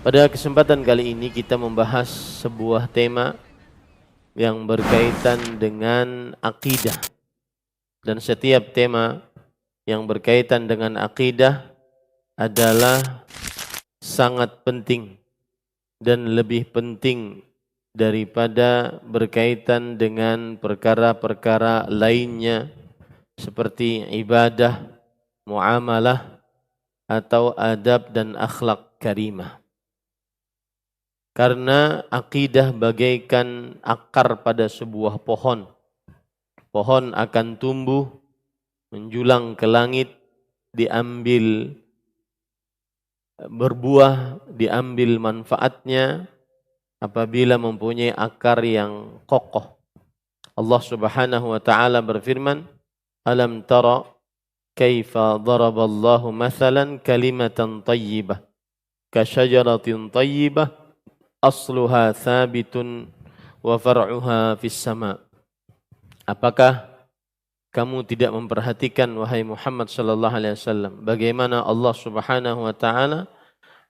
Pada kesempatan kali ini kita membahas sebuah tema yang berkaitan dengan akidah. Dan setiap tema yang berkaitan dengan akidah adalah sangat penting dan lebih penting daripada berkaitan dengan perkara-perkara lainnya seperti ibadah, muamalah, atau adab dan akhlak karimah. Karena akidah bagaikan akar pada sebuah pohon. Pohon akan tumbuh, menjulang ke langit, diambil berbuah, diambil manfaatnya apabila mempunyai akar yang kokoh. Allah Subhanahu wa taala berfirman, "Alam tara kaifa daraballahu mathalan kalimatan thayyibah ka syajaratin thayyibah asluha thabitun wa far'uha fis sama." Apakah kamu tidak memperhatikan wahai Muhammad sallallahu alaihi wasallam bagaimana Allah Subhanahu wa taala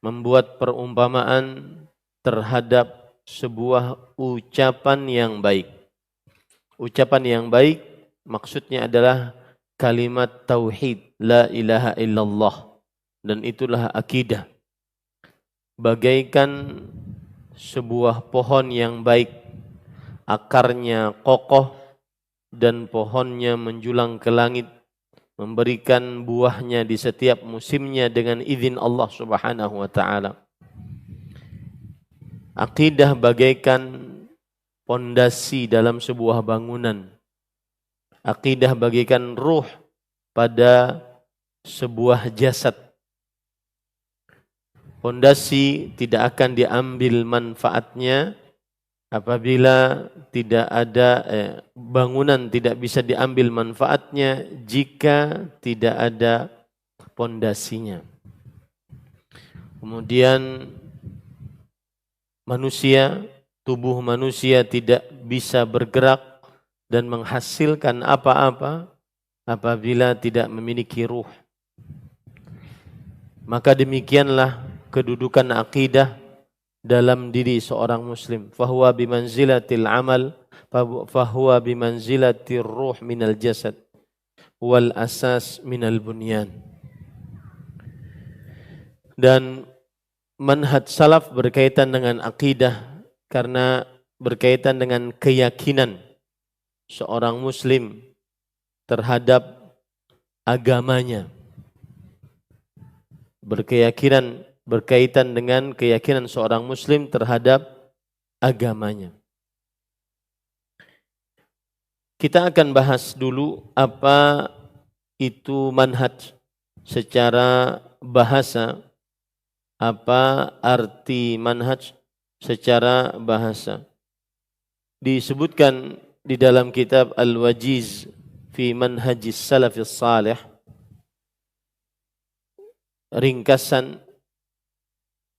membuat perumpamaan terhadap sebuah ucapan yang baik. Ucapan yang baik maksudnya adalah kalimat tauhid, la ilaha illallah, dan itulah akidah. Bagaikan sebuah pohon yang baik, akarnya kokoh dan pohonnya menjulang ke langit, memberikan buahnya di setiap musimnya dengan izin Allah Subhanahu wa taala. Akidah bagaikan pondasi dalam sebuah bangunan. Akidah bagaikan ruh pada sebuah jasad. Pondasi tidak akan diambil manfaatnya apabila tidak ada bangunan tidak bisa diambil manfaatnya jika tidak ada pondasinya. Kemudian tubuh manusia tidak bisa bergerak dan menghasilkan apa-apa apabila tidak memiliki ruh. Maka demikianlah kedudukan akidah dalam diri seorang muslim. Fahuwa bimanzilatil amal, fahuwa bimanzilatir ruh minal jasad, wal asas minal bunyan. Dan manhaj salaf berkaitan dengan akidah karena berkaitan dengan keyakinan seorang muslim terhadap agamanya. Berkaitan dengan keyakinan seorang muslim terhadap agamanya. Kita akan bahas dulu apa itu manhaj secara bahasa, apa arti manhaj secara bahasa. Disebutkan di dalam kitab Al-Wajiz fi Manhajis Salafis Salih, ringkasan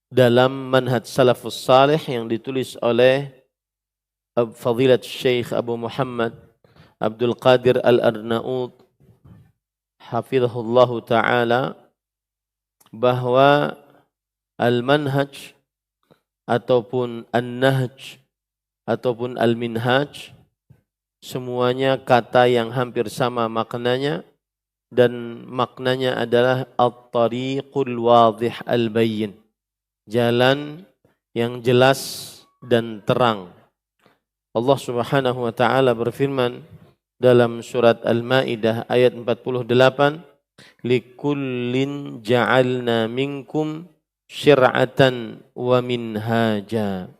dalam manhaj salafus salih yang ditulis oleh Fadilat Syekh Abu Muhammad Abdul Qadir Al-Arnaud hafizahullahu ta'ala, bahwa al-manhaj ataupun an-nahj ataupun al-minhaj semuanya kata yang hampir sama maknanya, dan maknanya adalah at-tariqul wadih al-bayyin, jalan yang jelas dan terang. Allah Subhanahu wa taala berfirman dalam surat Al-Maidah ayat 48, "Likullin ja'alna minkum syir'atan wa minhaja."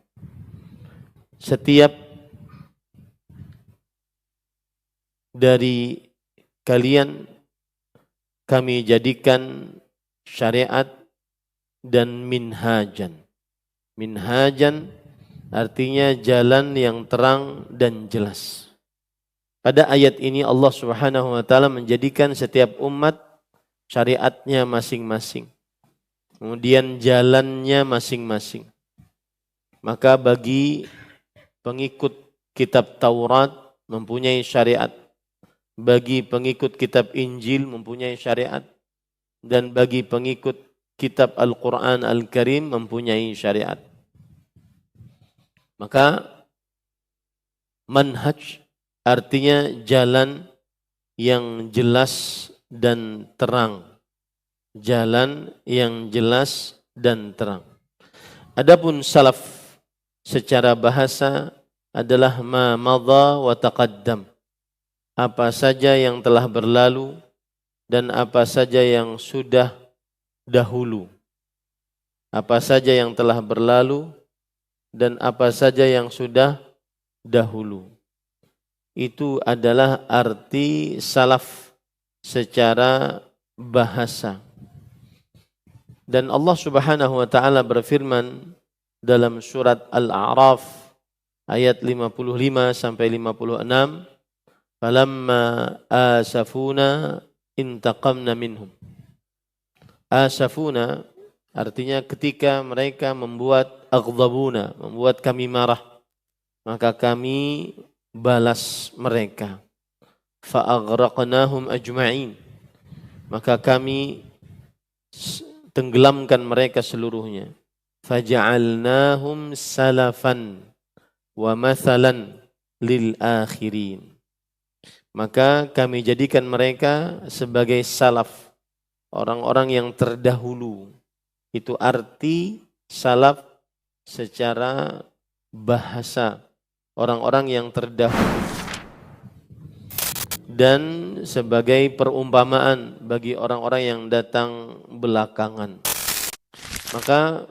Setiap dari kalian kami jadikan syariat dan minhajan. Minhajan artinya jalan yang terang dan jelas. Pada ayat ini Allah Subhanahu wa taala menjadikan setiap umat syariatnya masing-masing. Kemudian jalannya masing-masing. Maka bagi pengikut kitab Taurat mempunyai syariat, bagi pengikut kitab Injil mempunyai syariat, dan bagi pengikut kitab Al-Quran Al-Karim mempunyai syariat. Maka manhaj artinya jalan yang jelas dan terang. Jalan yang jelas dan terang. Adapun salaf secara bahasa adalah ma madha wa taqaddam. Apa saja yang telah berlalu dan apa saja yang sudah dahulu. Apa saja yang telah berlalu dan apa saja yang sudah dahulu. Itu adalah arti salaf secara bahasa. Dan Allah Subhanahu wa taala berfirman dalam surat Al-A'raf ayat 55 sampai 56, "Falamma asafuna intaqamna minhum." Asafuna artinya ketika mereka membuat aghdabuna, membuat kami marah, maka kami balas mereka. Fa aghraqnahum ajma'in. Maka kami tenggelamkan mereka seluruhnya. Faja'alnahum salafan wa mathalan lil akhirin. Maka kami jadikan mereka sebagai salaf, orang-orang yang terdahulu. Itu arti salaf secara bahasa, orang-orang yang terdahulu. Dan sebagai perumpamaan bagi orang-orang yang datang belakangan. Maka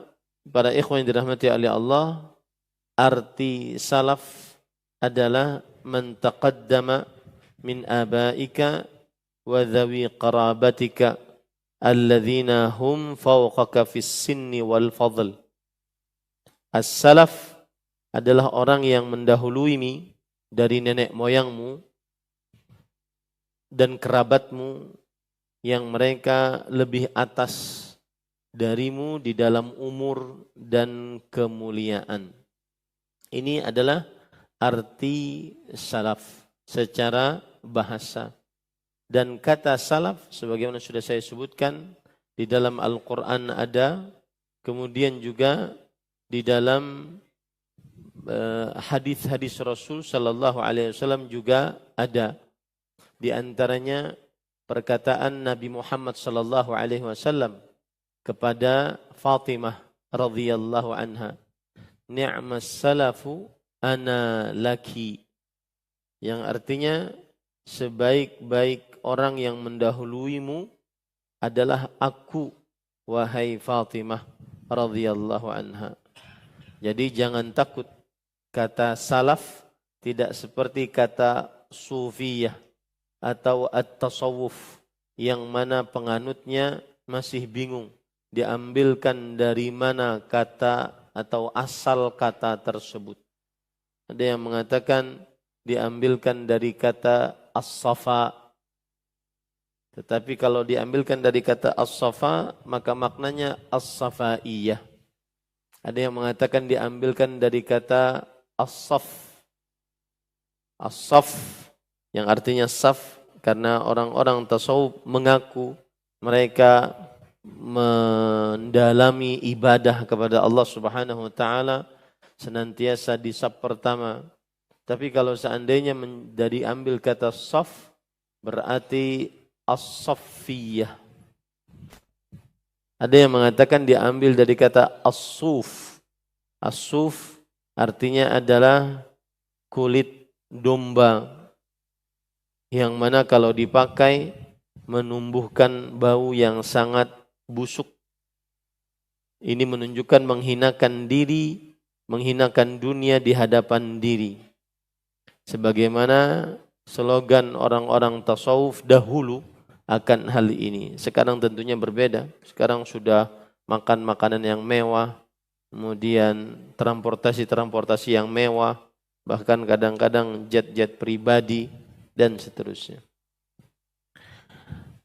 para ikhwan yang dirahmati oleh Allah, arti salaf adalah man taqaddama min abaika wa dhawi qarabatika alladzina hum fawqaka fis sinni wal fadl. As-salaf adalah orang yang mendahuluimu dari nenek moyangmu dan kerabatmu yang mereka lebih atas darimu di dalam umur dan kemuliaan. Ini adalah arti salaf secara bahasa. Dan kata salaf sebagaimana sudah saya sebutkan di dalam Al-Quran ada, kemudian juga di dalam hadis-hadis Rasul sallallahu alaihi wasallam juga ada. Di antaranya perkataan Nabi Muhammad sallallahu alaihi wasallam kepada Fatimah radhiyallahu anha, "Ni'mas salafu ana laki." Yang artinya sebaik-baik orang yang mendahuluimu adalah aku, wahai Fatimah radhiyallahu anha. Jadi jangan takut, kata salaf tidak seperti kata sufiyah atau at-tasawuf yang mana penganutnya masih bingung diambilkan dari mana kata atau asal kata tersebut. Ada yang mengatakan diambilkan dari kata as-safa. Tetapi kalau diambilkan dari kata as-safa maka maknanya as-safaiyah. Ada yang mengatakan diambilkan dari kata as-saf. As-saf yang artinya saf, karena orang-orang tasawuf mengaku mereka mendalami ibadah kepada Allah Subhanahu wa taala senantiasa di saf pertama. Tapi kalau seandainya dari ambil kata saf berarti as-saffiyah. Ada yang mengatakan diambil dari kata as-suf. As-suf artinya adalah kulit domba yang mana kalau dipakai menumbuhkan bau yang sangat busuk. Ini menunjukkan menghinakan diri, menghinakan dunia di hadapan diri. Sebagaimana slogan orang-orang tasawuf dahulu akan hal ini. Sekarang tentunya berbeda. Sekarang sudah makan makanan yang mewah, kemudian transportasi yang mewah, bahkan kadang-kadang jet-jet pribadi dan seterusnya.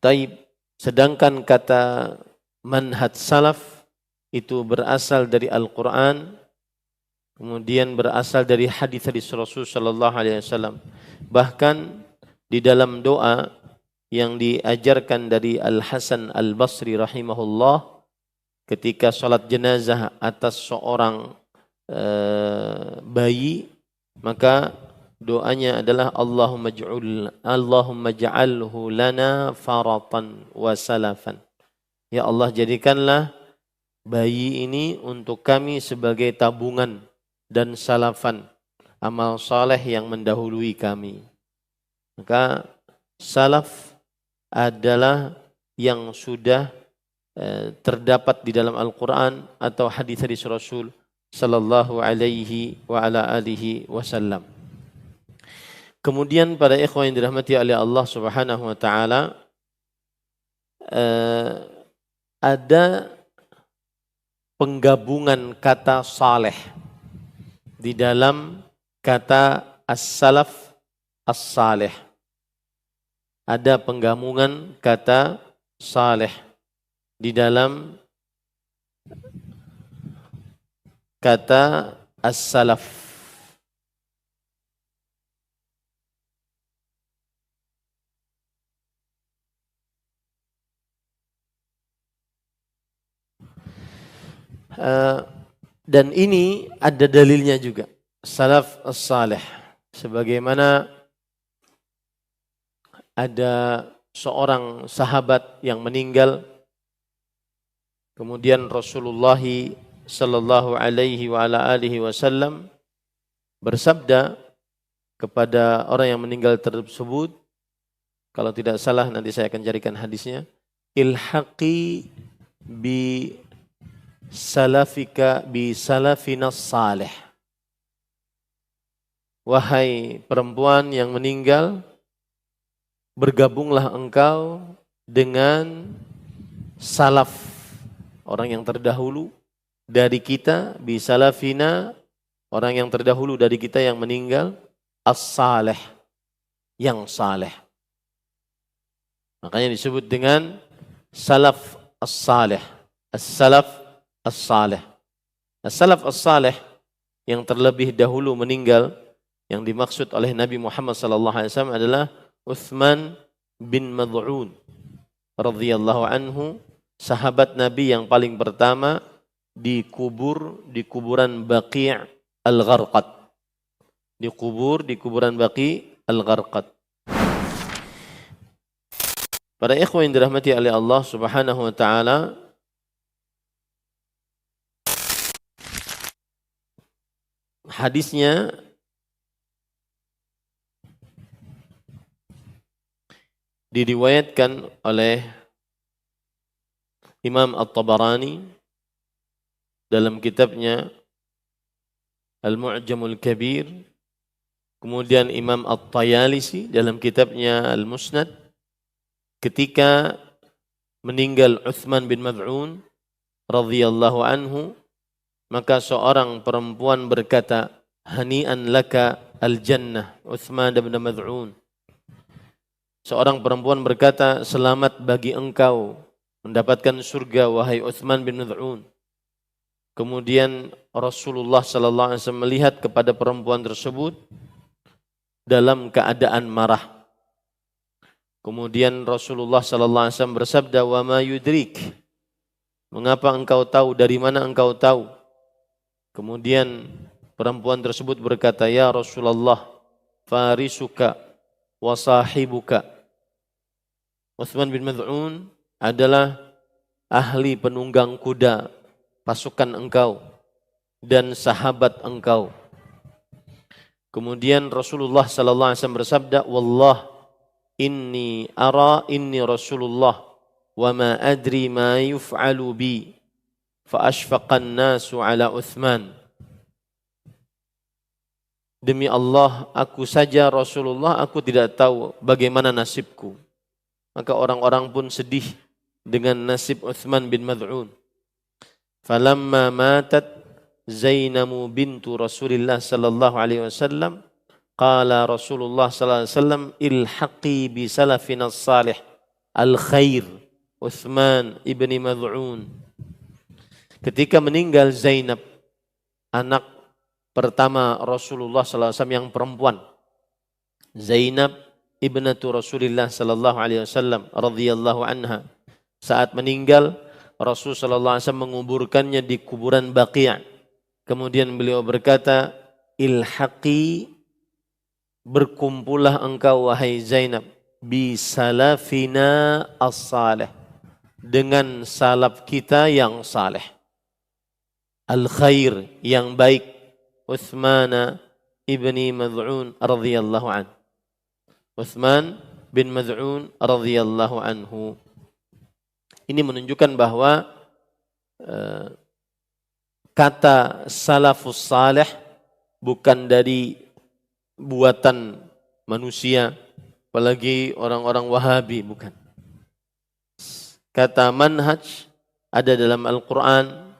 Taib, sedangkan kata manhaj salaf itu berasal dari Al-Quran, kemudian berasal dari hadis-hadis Rasul sallallahu alaihi wasallam. Bahkan di dalam doa yang diajarkan dari Al-Hasan Al-Basri rahimahullah, ketika sholat jenazah atas seorang bayi, maka doanya adalah Allahumma ja'alhu lana faratan wa salafan. Ya Allah, jadikanlah bayi ini untuk kami sebagai tabungan dan salafan, amal saleh yang mendahului kami. Maka salaf adalah yang sudah terdapat di dalam Al-Quran atau hadis-hadis Rasul sallallahu alaihi wa ala alihi wasallam. Kemudian pada ikhwan yang dirahmati oleh Allah Subhanahu wa taala, ada penggabungan kata saleh di dalam kata as-salaf as-saleh. Ada penggabungan kata saleh di dalam kata as-salaf. Dan ini ada dalilnya juga, salaf as-salih. Sebagaimana ada seorang sahabat yang meninggal, kemudian Rasulullah sallallahu alaihi wa ala alihi wasallam bersabda kepada orang yang meninggal tersebut, kalau tidak salah nanti saya akan carikan hadisnya, ilhaqi bi salafika bi salafina salih. Wahai perempuan yang meninggal, bergabunglah engkau dengan salaf, orang yang terdahulu dari kita, bi salafina, orang yang terdahulu dari kita yang meninggal, as-salih, yang saleh. Makanya disebut dengan salaf as-salih, as-salaf as-salih. As-salaf as-salih yang terlebih dahulu meninggal, yang dimaksud oleh Nabi Muhammad SAW adalah Uthman bin Mad'un radhiyallahu anhu, sahabat Nabi yang paling pertama dikubur di kuburan Baqi' al-Gharqad. Dikubur di kuburan Baqi' al-Gharqad. Para ikhwan yang dirahmati oleh Allah Subhanahu wa taala, hadisnya diriwayatkan oleh Imam At-Tabarani dalam kitabnya Al-Mu'jamul Kabir, kemudian Imam At-Tayalisi dalam kitabnya Al-Musnad, ketika meninggal Uthman bin Mad'un radhiyallahu anhu, maka seorang perempuan berkata, hani'an laka al-jannah Uthman bin Mad'un. Seorang perempuan berkata, selamat bagi engkau mendapatkan surga wahai Uthman bin Mad'un. Kemudian Rasulullah sallallahu alaihi wasallam melihat kepada perempuan tersebut dalam keadaan marah. Kemudian Rasulullah sallallahu alaihi wasallam bersabda, wa ma yudrik, mengapa engkau tahu, dari mana engkau tahu? Kemudian perempuan tersebut berkata, ya Rasulullah, farisuka wa sahibuka. Uthman bin Mad'un adalah ahli penunggang kuda pasukan engkau dan sahabat engkau. Kemudian Rasulullah sallallahu alaihi wasallam bersabda, wallah inni ara inni Rasulullah wa ma adri ma yuf'alu bi fa ashfaqan nasu ala Uthman. Demi Allah, aku saja Rasulullah, aku tidak tahu bagaimana nasibku. Maka orang-orang pun sedih dengan nasib Uthman bin Mad'un. Falamma matat Zainamu bintu Rasulillah sallallahu alaihi wasallam, qala Rasulullah sallallahu alaihi wasallam, ilhaqi bi salafina salih al-khair Uthman ibni Mad'un. Ketika meninggal Zainab, anak pertama Rasulullah sallallahu alaihi wasallam yang perempuan, Zainab ibnatu Rasulillah sallallahu alaihi wasallam radhiyallahu anha, saat meninggal Rasul sallallahu alaihi wasallam menguburkannya di kuburan Baqi'. Kemudian beliau berkata, ilhaqi, berkumpullah engkau wahai Zainab, bi salafina as-salih, dengan salaf kita yang saleh, al-khair, yang baik, Uthman ibni Mad'un radhiyallahu anhu. Uthman bin Mad'un radhiyallahu anhu. Ini menunjukkan bahwa kata salafus salih bukan dari buatan manusia, apalagi orang-orang Wahabi, bukan. Kata manhaj ada dalam Al-Quran,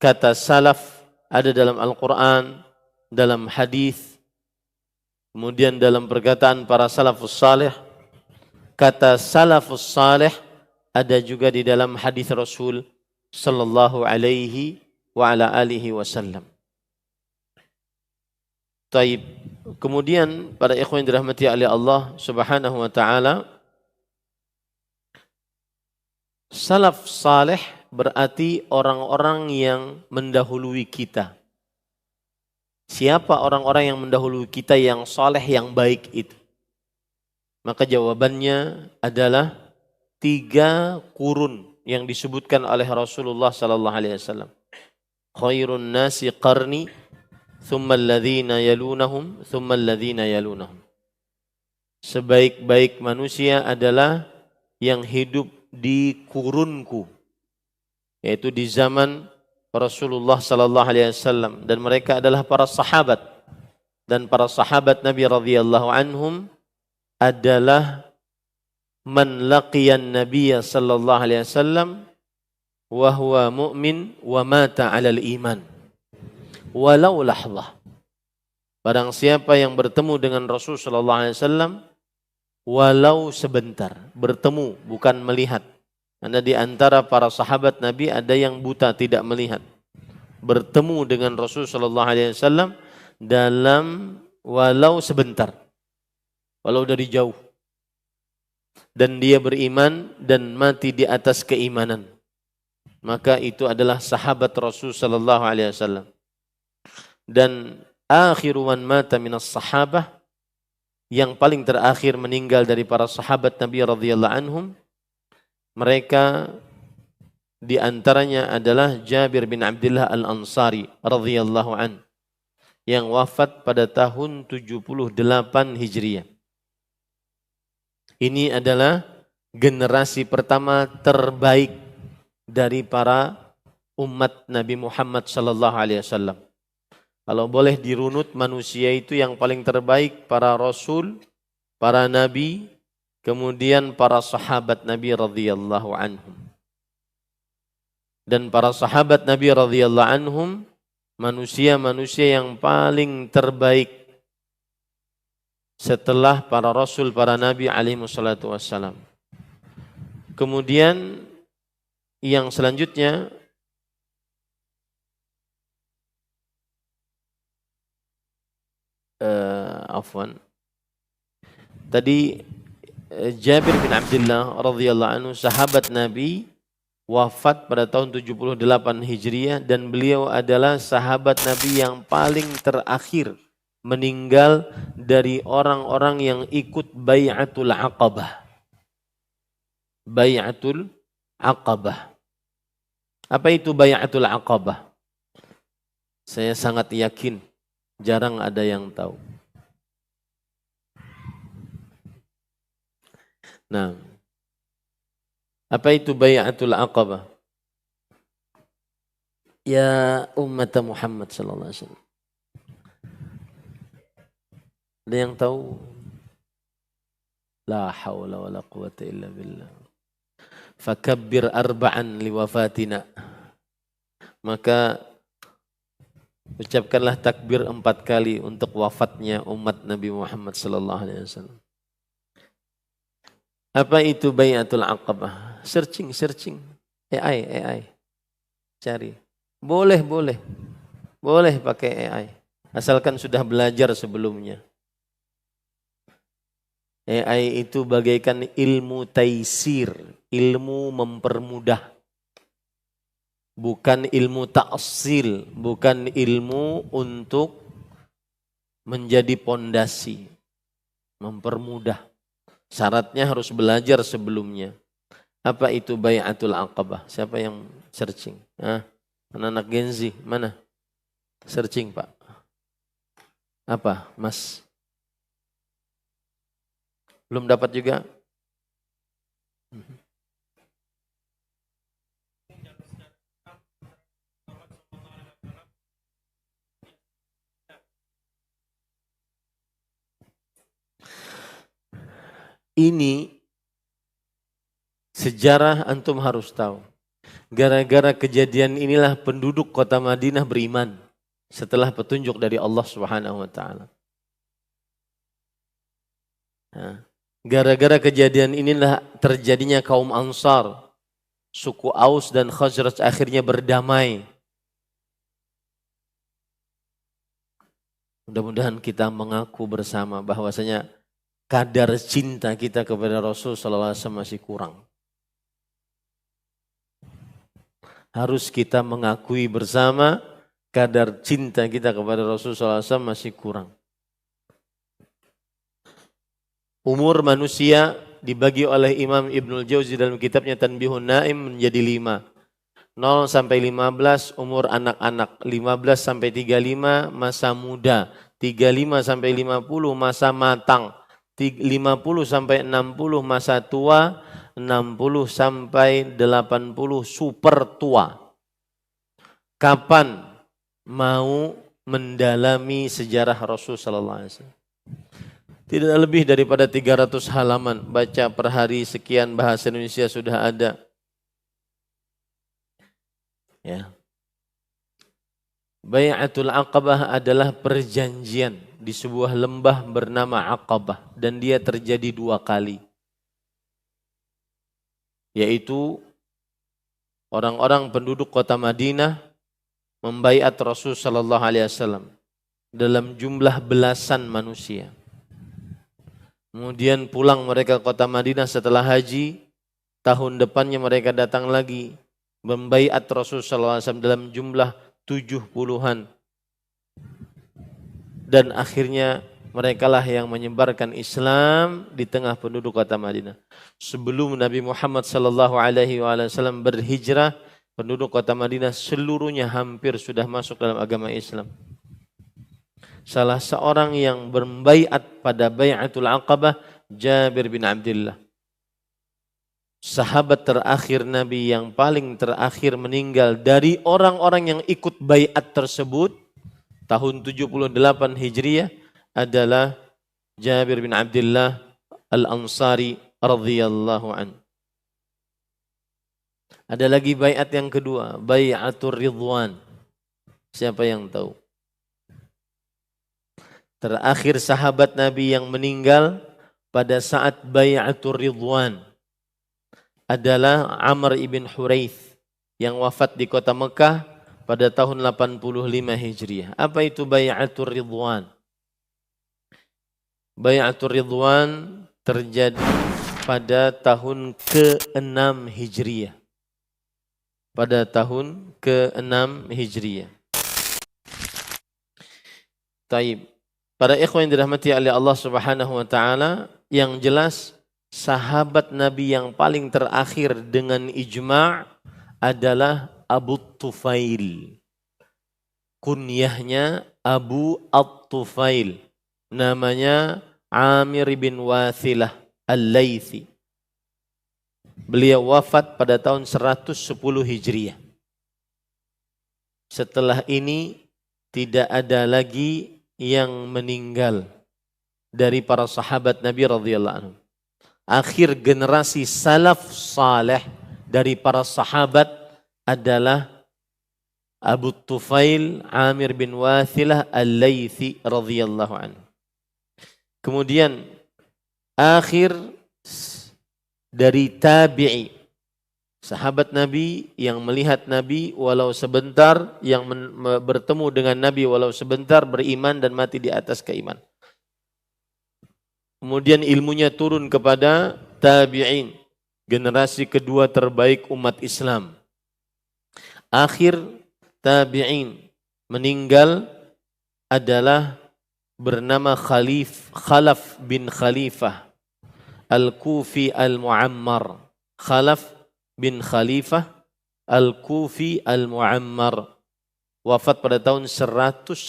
kata salaf ada dalam Al-Quran, dalam hadis, kemudian dalam perkataan para salafus salih. Kata salafus salih ada juga di dalam hadis Rasul sallallahu alaihi wa ala alihi wasallam. Taib. Kemudian para ikhwan yang dirahmati oleh Allah Subhanahu wa taala, salaf saleh berarti orang-orang yang mendahului kita. Siapa orang-orang yang mendahului kita yang saleh, yang baik itu? Maka jawabannya adalah 3 kurun yang disebutkan oleh Rasulullah sallallahu alaihi wasallam. Khairun nasi qarni, thumma alladhina yalunahum, thumma alladhina yalunahum. Sebaik-baik manusia adalah yang hidup di kurunku, yaitu di zaman Rasulullah sallallahu alaihi wasallam, dan mereka adalah para sahabat. Dan para sahabat Nabi radhiyallahu anhum adalah man laqiyan nabiyya sallallahu alaihi wasallam wa huwa mu'min wa mata 'alal iman walau lahzah. Barang siapa yang bertemu dengan Rasul sallallahu alaihi wasallam walau sebentar, bertemu bukan melihat. Karena di antara para sahabat Nabi ada yang buta, tidak melihat. Bertemu dengan Rasul sallallahu alaihi wasallam dalam walau sebentar, walau dari jauh, dan dia beriman dan mati di atas keimanan, maka itu adalah sahabat Rasul sallallahu alaihi wasallam. Dan akhiru man mata minas sahabah, yang paling terakhir meninggal dari para sahabat Nabi radhiyallahu anhum, mereka di antaranya adalah Jabir bin Abdullah Al-Ansari radhiyallahu an, yang wafat pada tahun 78 Hijriah. Ini adalah generasi pertama terbaik dari para umat Nabi Muhammad sallallahu alaihi wasallam. Kalau boleh dirunut manusia itu yang paling terbaik para rasul, para nabi, kemudian para sahabat Nabi radhiyallahu anhum. Dan para sahabat Nabi radhiyallahu anhum manusia-manusia yang paling terbaik setelah para rasul, para nabi alaihi wassalatu wassalam. Kemudian yang selanjutnya tadi Jabir bin Abdullah radhiyallahu anhu, sahabat Nabi, wafat pada tahun 78 Hijriah, dan beliau adalah sahabat Nabi yang paling terakhir meninggal dari orang-orang yang ikut Bai'atul Aqabah. Bai'atul Aqabah. Apa itu Bai'atul Aqabah? Saya sangat yakin jarang ada yang tahu. Nah, apa itu Bai'atul Aqabah? Ya umat Muhammad sallallahu alaihi wasallam, ada yang tahu? La haula wala quwwata illa billah. Fakabbir arba'an liwafatina. Maka ucapkanlah takbir 4 kali untuk wafatnya umat Nabi Muhammad sallallahu alaihi wasallam. Apa itu Bai'atul Aqabah? Searching. AI. Cari. Boleh pakai AI. Asalkan sudah belajar sebelumnya. AI itu bagaikan ilmu taisir, ilmu mempermudah. bukan ilmu ta'sil, bukan ilmu untuk menjadi pondasi, mempermudah. Syaratnya harus belajar sebelumnya. Apa itu Bai'atul Aqabah? Siapa yang searching? Anak-anak Gen Z, mana? Searching Pak. Apa Mas? Belum dapat juga? Ini sejarah antum harus tahu. Gara-gara kejadian inilah penduduk kota Madinah beriman setelah petunjuk dari Allah Subhanahu wa taala. Gara-gara kejadian inilah terjadinya kaum Ansar, suku Aus dan Khazraj akhirnya berdamai. Mudah-mudahan kita mengaku bersama bahwasanya kadar cinta kita kepada Rasul sallallahu alaihi wasallam masih kurang. Harus kita mengakui bersama kadar cinta kita kepada Rasul sallallahu alaihi wasallam masih kurang. Umur manusia dibagi oleh Imam Ibnul Jauzi dalam kitabnya Tanbihun Naim menjadi 5. 0 sampai 15 umur anak-anak, 15 sampai 35 masa muda, 35 sampai 50 masa matang, 50 sampai 60 masa tua, 60 sampai 80 super tua. Kapan mau mendalami sejarah Rasul sallallahu alaihi wasallam? Tidak lebih daripada 300 halaman, baca per hari sekian, bahasa Indonesia sudah ada. Ya. Bai'atul Aqabah adalah perjanjian di sebuah lembah bernama Aqabah dan dia terjadi 2 kali. Yaitu orang-orang penduduk kota Madinah membaiat Rasul sallallahu alaihi wasallam dalam jumlah belasan manusia. Kemudian pulang mereka ke kota Madinah setelah haji, tahun depannya mereka datang lagi membaiat Rasul sallallahu alaihi wasallam dalam jumlah 70-an. Dan akhirnya merekalah yang menyebarkan Islam di tengah penduduk kota Madinah. Sebelum Nabi Muhammad sallallahu alaihi wasallam berhijrah, penduduk kota Madinah seluruhnya hampir sudah masuk dalam agama Islam. Salah seorang yang berbaiat pada Bai'atul Aqabah, Jabir bin Abdullah. Sahabat terakhir Nabi yang paling terakhir meninggal dari orang-orang yang ikut baiat tersebut tahun 78 Hijriah adalah Jabir bin Abdullah Al-Ansari radhiyallahu an. Ada lagi baiat yang kedua, Bai'atur Ridwan. Siapa yang tahu? Terakhir sahabat Nabi yang meninggal pada saat Bai'atur Ridwan adalah Amr ibn Huraith yang wafat di kota Mekah pada tahun 85 Hijriah. Apa itu Bai'atur Ridwan? Bai'atur Ridwan terjadi pada tahun ke-6 Hijriah. Pada tahun ke-6 Hijriah. Taib. Para ikhwan yang dirahmati oleh Allah Subhanahu wa taala, yang jelas sahabat Nabi yang paling terakhir dengan ijma' adalah Abu Tufail. Kunyahnya Abu At-Tufail. Namanya Amir bin Wathilah Al-Laythi. Beliau wafat pada tahun 110 Hijriah. Setelah ini tidak ada lagi yang meninggal dari para sahabat Nabi radhiyallahu anhu. Akhir generasi salaf saleh dari para sahabat adalah Abu Tufail Amir bin Wathilah Al-Laythi radhiyallahu anhu. Kemudian akhir dari tabi'i, sahabat Nabi yang melihat Nabi walau sebentar, yang bertemu dengan Nabi walau sebentar, beriman dan mati di atas keimanan. Kemudian ilmunya turun kepada tabi'in, generasi kedua terbaik umat Islam. akhir tabi'in meninggal adalah bernama Khalaf bin Khalifah Al-Kufi Al-Mu'ammar. Khalaf bin Khalifah Al-Kufi Al-Mu'ammar, wafat pada tahun 181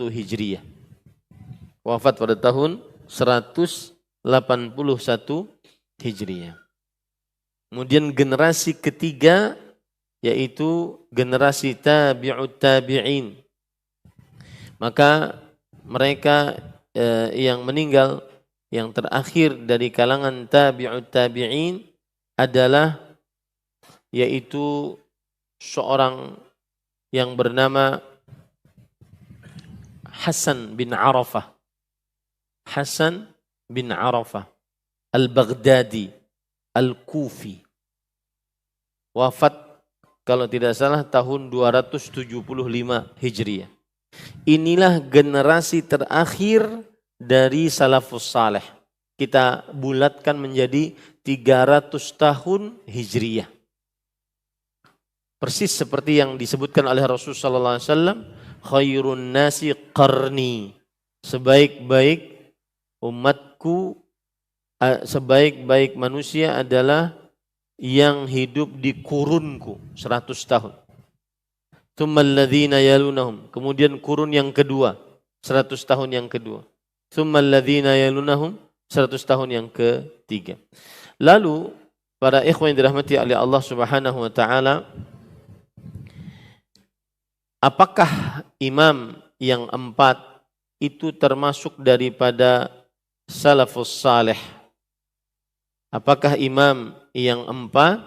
Hijriah. Wafat pada tahun 181 Hijriah. Kemudian generasi ketiga yaitu generasi tabi'ut tabi'in. Maka mereka yang meninggal yang terakhir dari kalangan tabi'ut tabi'in adalah yaitu seorang yang bernama Hasan bin Arafah. Hasan bin Arafah Al-Baghdadi Al-Kufi. Wafat kalau tidak salah tahun 275 Hijriah. Inilah generasi terakhir dari salafus saleh. Kita bulatkan menjadi 300 tahun Hijriah. Persis seperti yang disebutkan oleh Rasulullah sallallahu alaihi wasallam, khairun nasi qarni. Sebaik-baik umatku, sebaik-baik manusia adalah yang hidup di kurunku 100 tahun. Tsummal ladzina yalunahum, kemudian kurun yang kedua 100 tahun yang kedua. Tsummal ladzina yalunahum 100 tahun yang ketiga. Lalu para ikhwan yang dirahmati oleh Allah Subhanahu wa taala, apakah imam yang 4 itu termasuk daripada salafus saleh? Apakah imam yang 4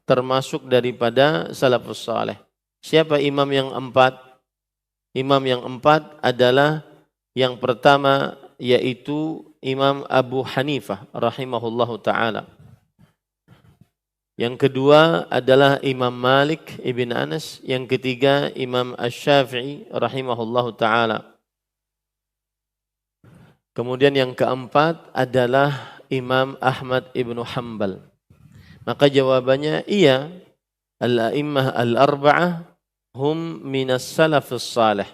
termasuk daripada salafus saleh? Siapa imam yang 4? Imam yang 4 adalah yang pertama yaitu Imam Abu Hanifah rahimahullahu ta'ala. Yang kedua adalah Imam Malik ibn Anas. Yang ketiga Imam Asy-Syafi'i rahimahullahu ta'ala. Kemudian yang keempat adalah Imam Ahmad ibn Hanbal. Maka jawabannya iya, al-a'immah al-arba'ah hum minas salafus salih.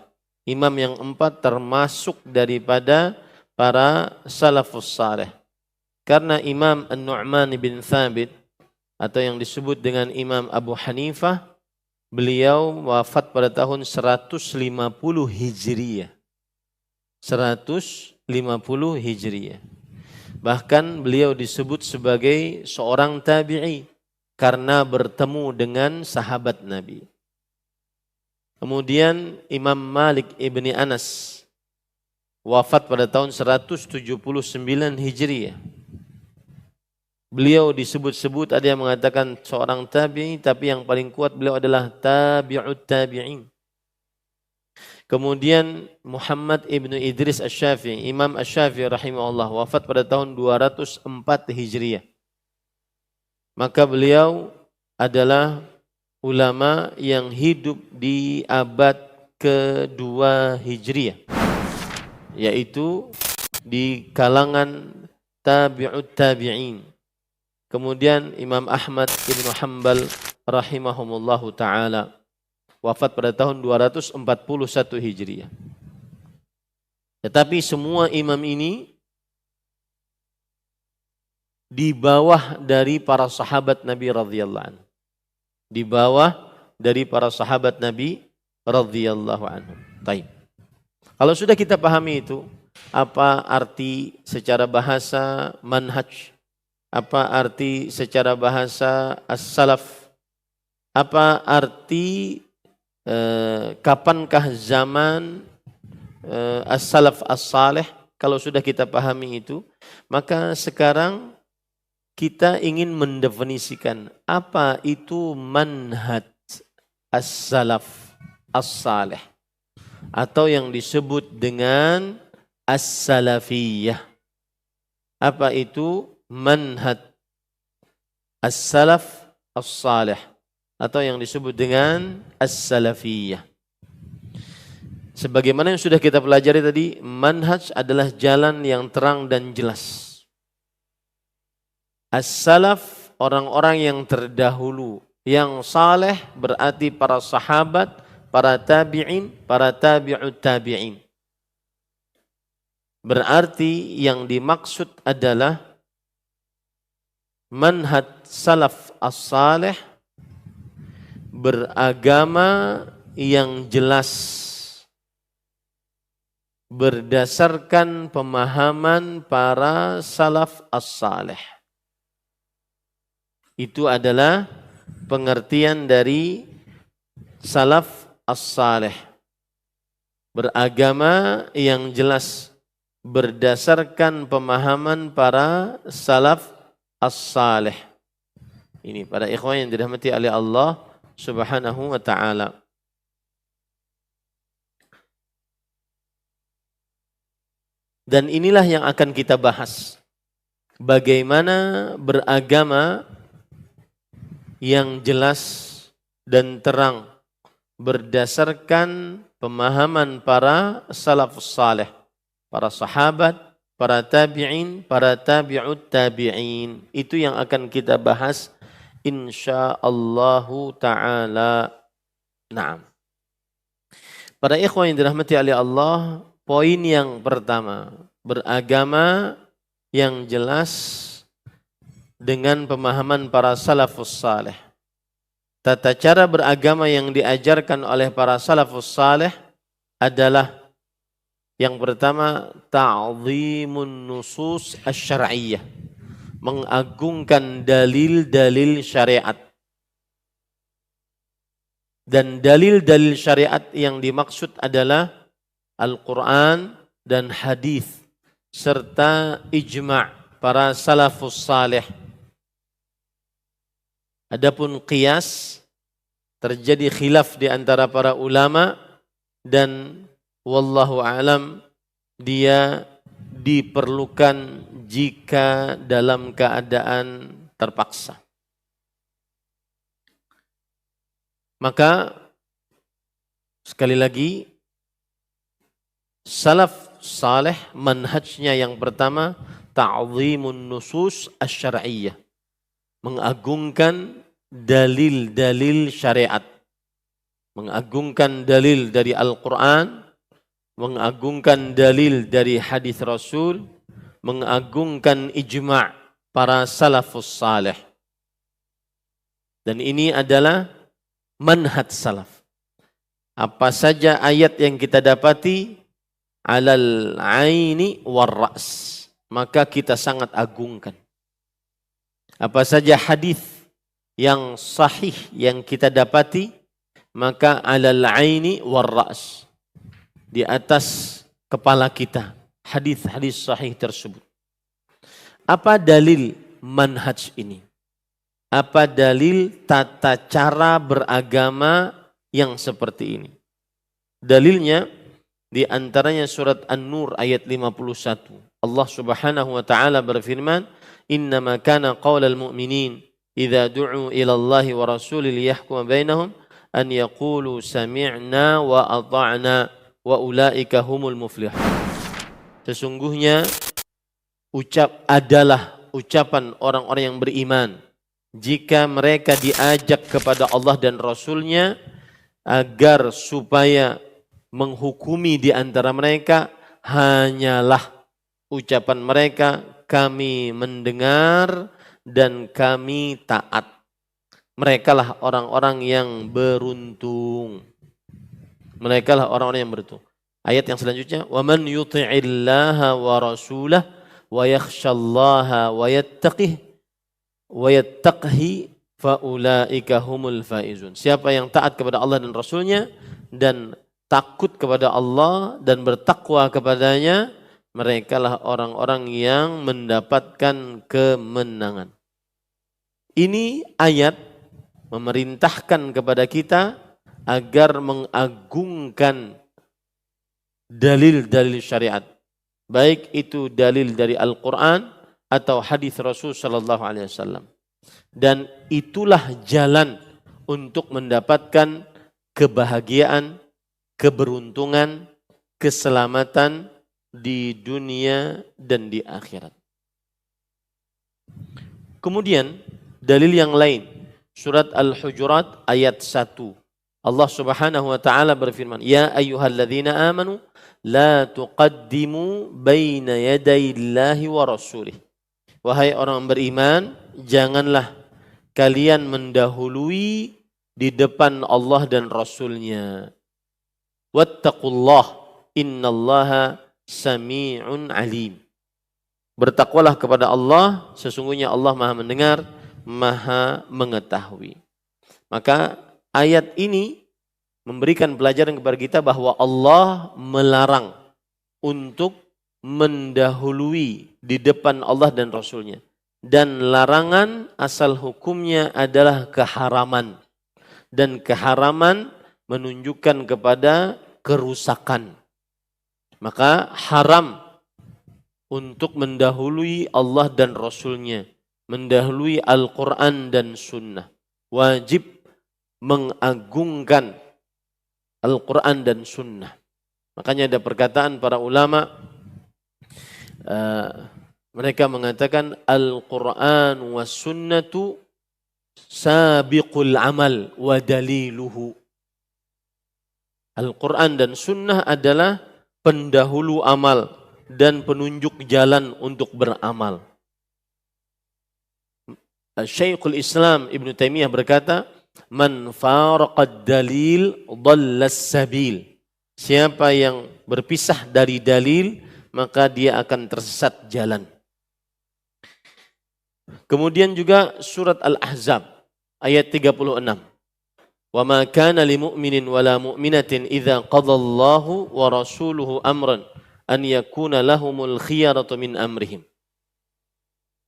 Imam yang 4 termasuk daripada para salafus salih. Karena Imam An-Nu'man bin Thabit atau yang disebut dengan Imam Abu Hanifah, beliau wafat pada tahun 150 Hijriah. 150 Hijriah. Bahkan beliau disebut sebagai seorang tabi'i karena bertemu dengan sahabat Nabi. Kemudian Imam Malik ibni Anas wafat pada tahun 179 Hijriah. Beliau disebut-sebut, ada yang mengatakan seorang tabi'i, tapi yang paling kuat beliau adalah tabi'ut tabi'in. Kemudian Muhammad ibnu Idris Asy-Syafi'i, Imam Asy-Syafi'i rahimahullah, wafat pada tahun 204 Hijriah. Maka beliau adalah ulama yang hidup di abad kedua Hijriah, yaitu di kalangan tabi'ut tabi'in. Kemudian Imam Ahmad ibn Hanbal rahimahumullahu ta'ala wafat pada tahun 241 Hijriah. Tetapi semua imam ini di bawah dari para sahabat Nabi radhiyallahu anhu. Di bawah dari para sahabat Nabi radhiyallahu anhu. Baik. Kalau sudah kita pahami itu, apa arti secara bahasa manhaj? Apa arti secara bahasa as-salaf? Apa arti kapankah zaman as-salaf as-salih? Kalau sudah kita pahami itu, maka sekarang kita ingin mendefinisikan apa itu manhaj as-salaf as-salih atau yang disebut dengan as-salafiyah. Apa itu manhaj as-salaf as-salih atau yang disebut dengan as-salafiyah? Sebagaimana yang sudah kita pelajari tadi, manhaj adalah jalan yang terang dan jelas. As-salaf, orang-orang yang terdahulu Yang saleh berarti para sahabat, para tabi'in, para tabi'ut tabi'in. Berarti yang dimaksud adalah manhaj salaf as-saleh, beragama yang jelas berdasarkan pemahaman para salaf as-saleh. Itu adalah pengertian dari salaf as-saleh. Beragama yang jelas berdasarkan pemahaman para salaf as-saleh. Ini para ikhwan yang dirahmati oleh Allah Subhanahu wa ta'ala. Dan inilah yang akan kita bahas. Bagaimana beragama yang jelas dan terang berdasarkan pemahaman para salafus saleh, para sahabat, para tabi'in, para tabi'ut tabi'in. Itu yang akan kita bahas insyaallahu ta'ala. Naam. Para ikhwan yang dirahmati oleh Allah, poin yang pertama, beragama yang jelas dengan pemahaman para salafus saleh. Tata cara beragama yang diajarkan oleh para salafus saleh adalah yang pertama, ta'zimun nusus asy-syar'iyyah, mengagungkan dalil-dalil syariat. Dan dalil-dalil syariat yang dimaksud adalah Al-Quran dan hadis serta ijma' para salafus saleh. Adapun qiyas, terjadi khilaf di antara para ulama dan wallahu a'lam dia diperlukan jika dalam keadaan terpaksa. Maka sekali lagi salaf saleh manhajnya yang pertama ta'zimun nusus asy-syar'iyyah, mengagungkan dalil-dalil syariat, mengagungkan dalil dari Al-Quran, mengagungkan dalil dari hadis Rasul, mengagungkan ijma' para salafus saleh. Dan ini adalah manhaj salaf. Apa saja ayat yang kita dapati alal aini war ra's, maka kita sangat agungkan. Apa saja hadis yang sahih yang kita dapati, maka alal aini war ra's, di atas kepala kita hadis-hadis sahih tersebut. Apa dalil manhaj ini? Apa dalil tata cara beragama yang seperti ini? Dalilnya di antaranya surat An-Nur ayat 51. Allah Subhanahu wa taala berfirman, "Innama kana qaulal mu'minin idza du'u ila Allah wa rasulih liyahkuma bainahum an yaqulu sami'na wa ata'na wa ulaika humul muflihun." Sesungguhnya adalah ucapan orang-orang yang beriman jika mereka diajak kepada Allah dan Rasulnya agar supaya menghukumi di antara mereka, hanyalah ucapan mereka, kami mendengar dan kami taat. Mereka lah orang-orang yang beruntung. Mereka lah orang-orang yang beruntung. Ayat yang selanjutnya, wa man yuti'illaha wa rasulah wa yakhshallaha wa yattaqhi faulaika humul faizun. Siapa yang taat kepada Allah dan Rasulnya dan takut kepada Allah dan bertakwa kepadanya, merekalah orang-orang yang mendapatkan kemenangan. Ini ayat memerintahkan kepada kita agar mengagungkan dalil-dalil syariat, baik itu dalil dari Al-Quran atau hadis Rasul sallallahu alaihi wasallam. Dan itulah jalan untuk mendapatkan kebahagiaan, keberuntungan, keselamatan di dunia dan di akhirat. Kemudian dalil yang lain surat Al-Hujurat ayat 1. Allah Subhanahu wa taala berfirman, "Ya ayyuhalladzina amanu la tuqaddimu baina yadayillahi wa rasulih." Wahai orang beriman, janganlah kalian mendahului di depan Allah dan Rasul-Nya. Wattaqullah innallaha sami'un alim. Bertakwalah kepada Allah, sesungguhnya Allah Maha mendengar, Maha mengetahui. Maka ayat ini memberikan pelajaran kepada kita bahwa Allah melarang untuk mendahului di depan Allah dan Rasul-Nya. Dan larangan asal hukumnya adalah keharaman. Dan keharaman menunjukkan kepada kerusakan. Maka haram untuk mendahului Allah dan Rasul-Nya. Mendahului Al-Quran dan Sunnah. Wajib mengagungkan Al-Quran dan Sunnah. Makanya ada perkataan para ulama, mereka mengatakan Al-Quran wa sunnatu sabiqul amal wa daliluhu. Al-Quran dan Sunnah adalah pendahulu amal dan penunjuk jalan untuk beramal. Syekhul Islam Ibn Taimiyah berkata, "Man faraqad dalil dhallas sabil." Siapa yang berpisah dari dalil, maka dia akan tersesat jalan. Kemudian juga surat Al-Ahzab ayat 36. "Wa ma kana lil mu'minin wala mu'minatin idza qadallahu wa rasuluhu amran an yakuna lahumul khiyaratu min amrihim.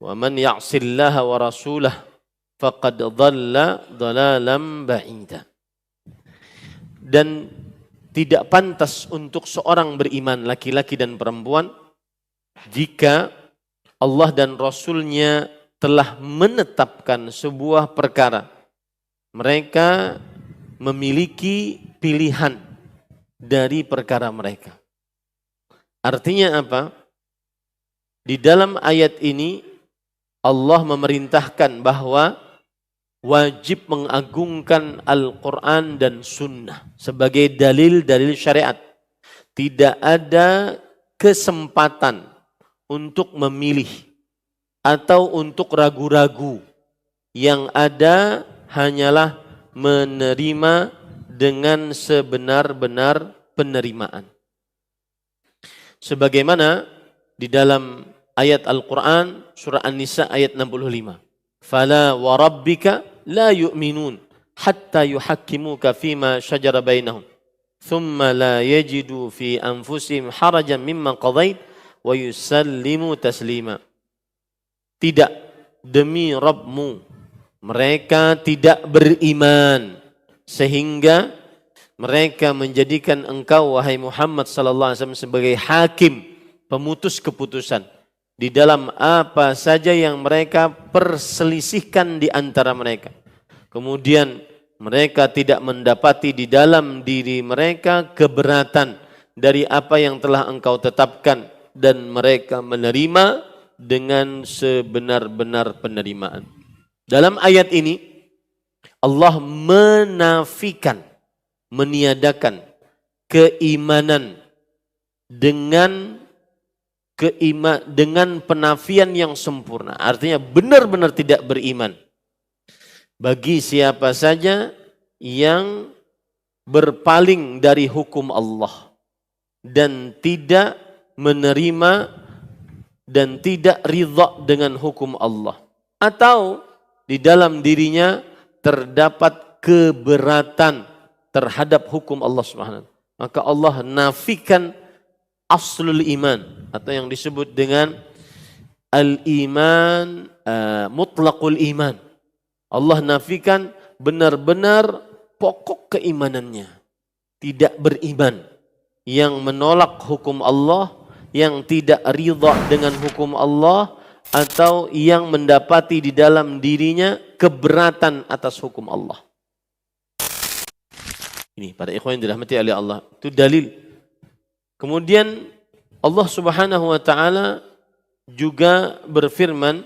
Wa man ya'sillaha wa rasulahu faqad dhalla dhalalan ba'ida." Dan tidak pantas untuk seorang beriman, laki-laki dan perempuan, jika Allah dan Rasul-Nya telah menetapkan sebuah perkara. Mereka memiliki pilihan dari perkara mereka. Artinya apa? Di dalam ayat ini Allah memerintahkan bahwa wajib mengagungkan Al-Quran dan Sunnah sebagai dalil-dalil syariat. Tidak ada kesempatan untuk memilih atau untuk ragu-ragu. Yang ada hanyalah menerima dengan sebenar-benar penerimaan. Sebagaimana di dalam ayat Al-Quran surah An-Nisa ayat 65. "Fala wa rabbika la yu'minun hatta yuhakkimuka fima syajara bainahum thumma la yajidu fi anfusihim harajan mimma qadait wa yusallimu taslima." Tidak, demi Rabbmu, mereka tidak beriman sehingga mereka menjadikan engkau wahai Muhammad sallallahu alaihi wasallam sebagai hakim, pemutus keputusan di dalam apa saja yang mereka perselisihkan di antara mereka. Kemudian mereka tidak mendapati di dalam diri mereka keberatan dari apa yang telah engkau tetapkan dan mereka menerima dengan sebenar-benar penerimaan. Dalam ayat ini Allah menafikan, meniadakan keimanan dengan penafian yang sempurna. Artinya benar-benar tidak beriman bagi siapa saja yang berpaling dari hukum Allah dan tidak menerima dan tidak ridha dengan hukum Allah, atau di dalam dirinya terdapat keberatan terhadap hukum Allah Subhanahu. Maka Allah nafikan aslul iman atau yang disebut dengan al-iman, mutlaqul iman. Allah nafikan benar-benar pokok keimanannya. Tidak beriman, yang menolak hukum Allah, yang tidak ridha dengan hukum Allah, atau yang mendapati di dalam dirinya keberatan atas hukum Allah. Ini para ikhwan yang dirahmati oleh Allah, itu dalil. Kemudian Allah Subhanahu wa taala juga berfirman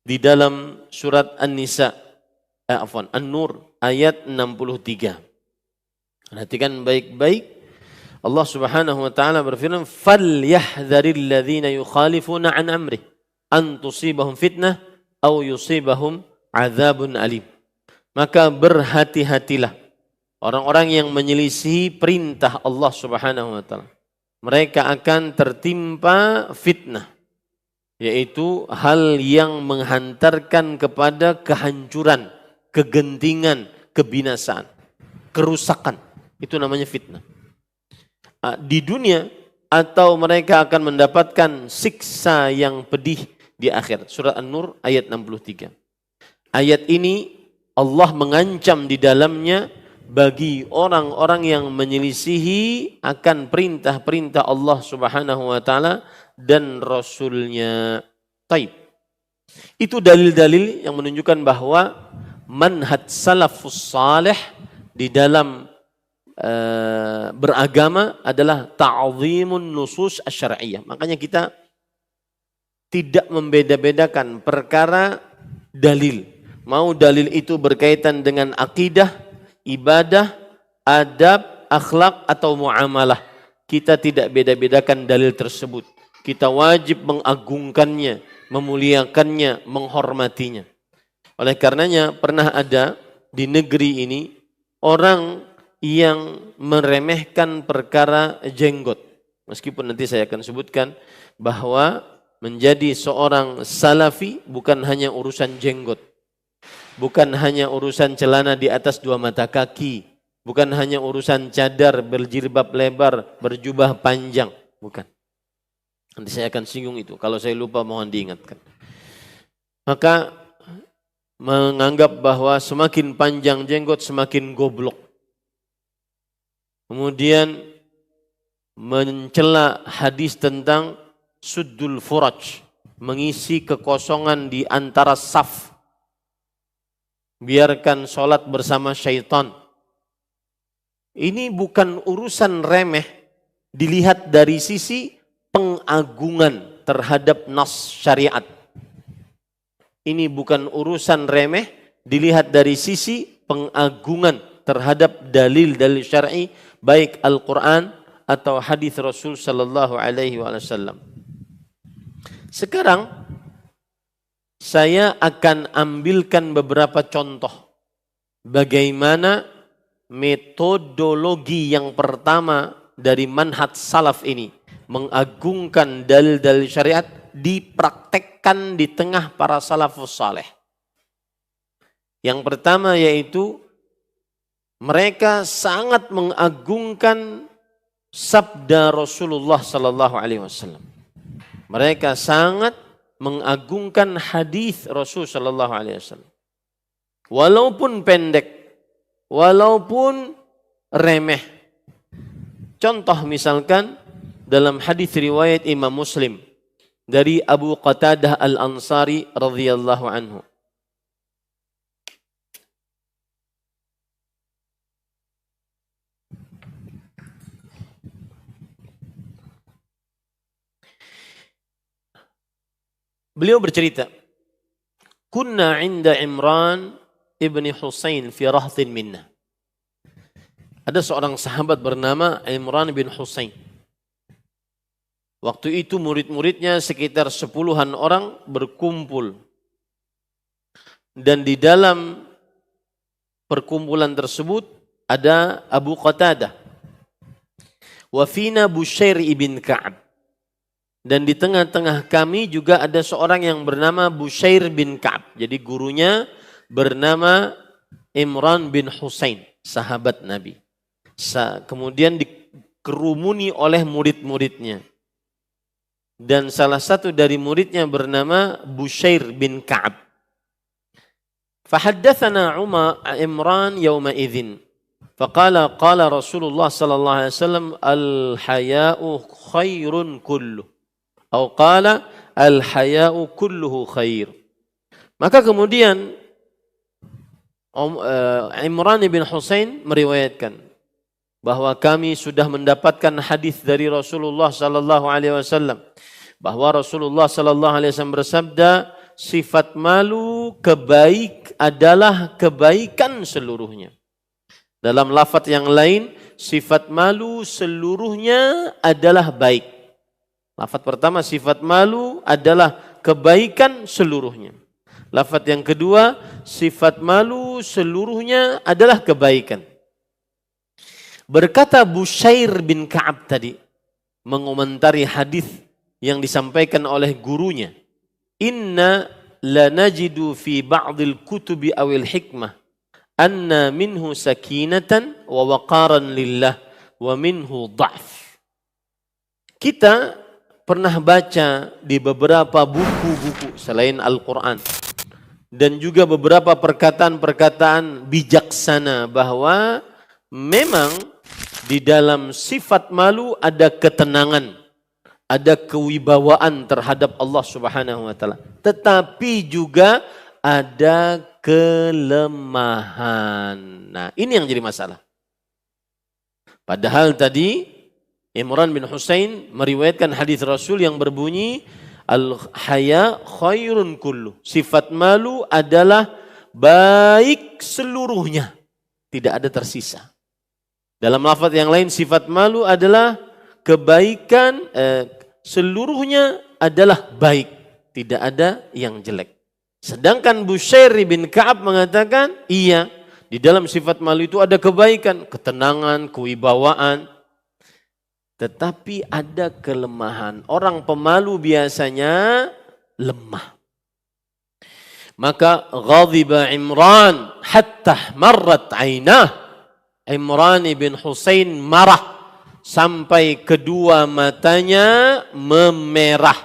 di dalam surat An-Nisa An-Nur ayat 63. Perhatikan baik-baik. Allah Subhanahu wa taala berfirman, "Falyahdharil ladzina yukhalifuna an amrih an tusibahum fitnah aw yusibahum adzabun alim." Maka berhati-hatilah orang-orang yang menyelisihi perintah Allah Subhanahu wa taala. Mereka akan tertimpa fitnah, yaitu hal yang menghantarkan kepada kehancuran, kegentingan, kebinasaan, kerusakan. Itu namanya fitnah. Di dunia atau mereka akan mendapatkan siksa yang pedih di akhir. Surah An-Nur ayat 63. Ayat ini Allah mengancam di dalamnya bagi orang-orang yang menyelisihi akan perintah-perintah Allah Subhanahu wa taala dan Rasulnya. Taib. Itu dalil-dalil yang menunjukkan bahwa manhaj salafus salih di dalam beragama adalah ta'zimun nusus asy-syar'iyyah. Makanya kita tidak membeda-bedakan perkara dalil. Mau dalil itu berkaitan dengan akidah, ibadah, adab, akhlak atau muamalah. Kita tidak beda-bedakan dalil tersebut. Kita wajib mengagungkannya, memuliakannya, menghormatinya. Oleh karenanya pernah ada di negeri ini orang yang meremehkan perkara jenggot. Meskipun nanti saya akan sebutkan bahwa menjadi seorang salafi bukan hanya urusan jenggot. Bukan hanya urusan celana di atas 2 mata kaki. Bukan hanya urusan cadar, berjilbab lebar, berjubah panjang. Bukan. Nanti saya akan singgung itu. Kalau saya lupa mohon diingatkan. Maka menganggap bahwa semakin panjang jenggot semakin goblok. Kemudian mencela hadis tentang suddul furaj, mengisi kekosongan di antara saf. Biarkan sholat bersama syaitan. Ini bukan urusan remeh dilihat dari sisi pengagungan terhadap nas syariat. Ini bukan urusan remeh dilihat dari sisi pengagungan terhadap dalil-dalil syar'i, baik Al-Quran atau hadis Rasul sallallahu alaihi wasallam. Sekarang saya akan ambilkan beberapa contoh bagaimana metodologi yang pertama dari manhaj salaf ini mengagungkan dalil-dalil syariat dipraktekkan di tengah para salafus saleh. Yang pertama yaitu mereka sangat mengagungkan sabda Rasulullah sallallahu alaihi wasallam. Mereka sangat mengagungkan hadis Rasul sallallahu alaihi wasallam. Walaupun pendek, walaupun remeh. Contoh misalkan dalam hadis riwayat Imam Muslim dari Abu Qatadah Al-Ansari radhiyallahu anhu. Beliau bercerita, "Kunna 'inda Imran ibni Husain fi rahtin minna." Ada seorang sahabat bernama Imran bin Husain. Waktu itu murid-muridnya sekitar 10-an orang berkumpul. Dan di dalam perkumpulan tersebut ada Abu Qatadah. Wa fina Bushair ibn Ka'ab. Dan di tengah-tengah kami juga ada seorang yang bernama Bushair bin Ka'ab. Jadi gurunya bernama Imran bin Husain, sahabat Nabi. Kemudian dikerumuni oleh murid-muridnya. Dan salah satu dari muridnya bernama Bushair bin Ka'ab. Fahaddathana Imran yawma idzin. Faqala qala Rasulullah sallallahu alaihi wasallam al-haya'u khairun kulluh. Atau qala al-haya'u kulluhu khair. Maka kemudian Imran bin Husain meriwayatkan bahwa kami sudah mendapatkan hadis dari Rasulullah sallallahu alaihi wasallam bahwa Rasulullah sallallahu alaihi wasallam bersabda, sifat malu, adalah kebaikan seluruhnya. Dalam lafaz yang lain, sifat malu seluruhnya adalah baik. Lafaz pertama, sifat malu adalah kebaikan seluruhnya. Lafaz yang kedua, sifat malu seluruhnya adalah kebaikan. Berkata Busyair bin Ka'ab tadi, mengomentari hadis yang disampaikan oleh gurunya, inna lanajidu fi ba'dil kutubi awil hikmah anna minhu sakinatan wa waqaran lillah wa minhu dha'f. Kita pernah baca di beberapa buku-buku selain Al-Quran dan juga beberapa perkataan-perkataan bijaksana bahwa memang di dalam sifat malu ada ketenangan, ada kewibawaan terhadap Allah Subhanahu wa taala. Tetapi juga ada kelemahan. Nah, ini yang jadi masalah. Padahal tadi Imran bin Husain meriwayatkan hadis Rasul yang berbunyi al-haya khairun kullu. Sifat malu adalah baik seluruhnya, tidak ada tersisa. Dalam lafaz yang lain, sifat malu adalah kebaikan, seluruhnya adalah baik, tidak ada yang jelek. Sedangkan Busyair bin Ka'ab mengatakan, iya, di dalam sifat malu itu ada kebaikan, ketenangan, kewibawaan. Tetapi ada kelemahan. Orang pemalu biasanya lemah. Maka ghadhiba Imran hatta marrat ainah. Imran bin Husain marah sampai kedua matanya memerah.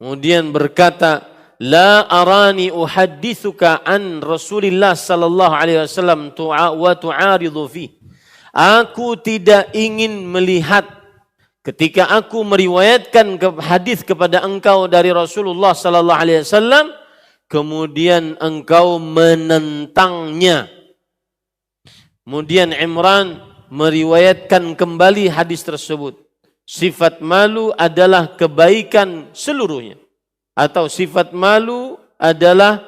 Kemudian berkata, la arani uhaddithuka an Rasulillah sallallahu alaihi wasallam wa tu'aridu fi. Aku tidak ingin melihat ketika aku meriwayatkan hadis kepada engkau dari Rasulullah sallallahu alaihi wasallam kemudian engkau menentangnya. Kemudian Imran meriwayatkan kembali hadis tersebut. Sifat malu adalah kebaikan seluruhnya. Atau sifat malu adalah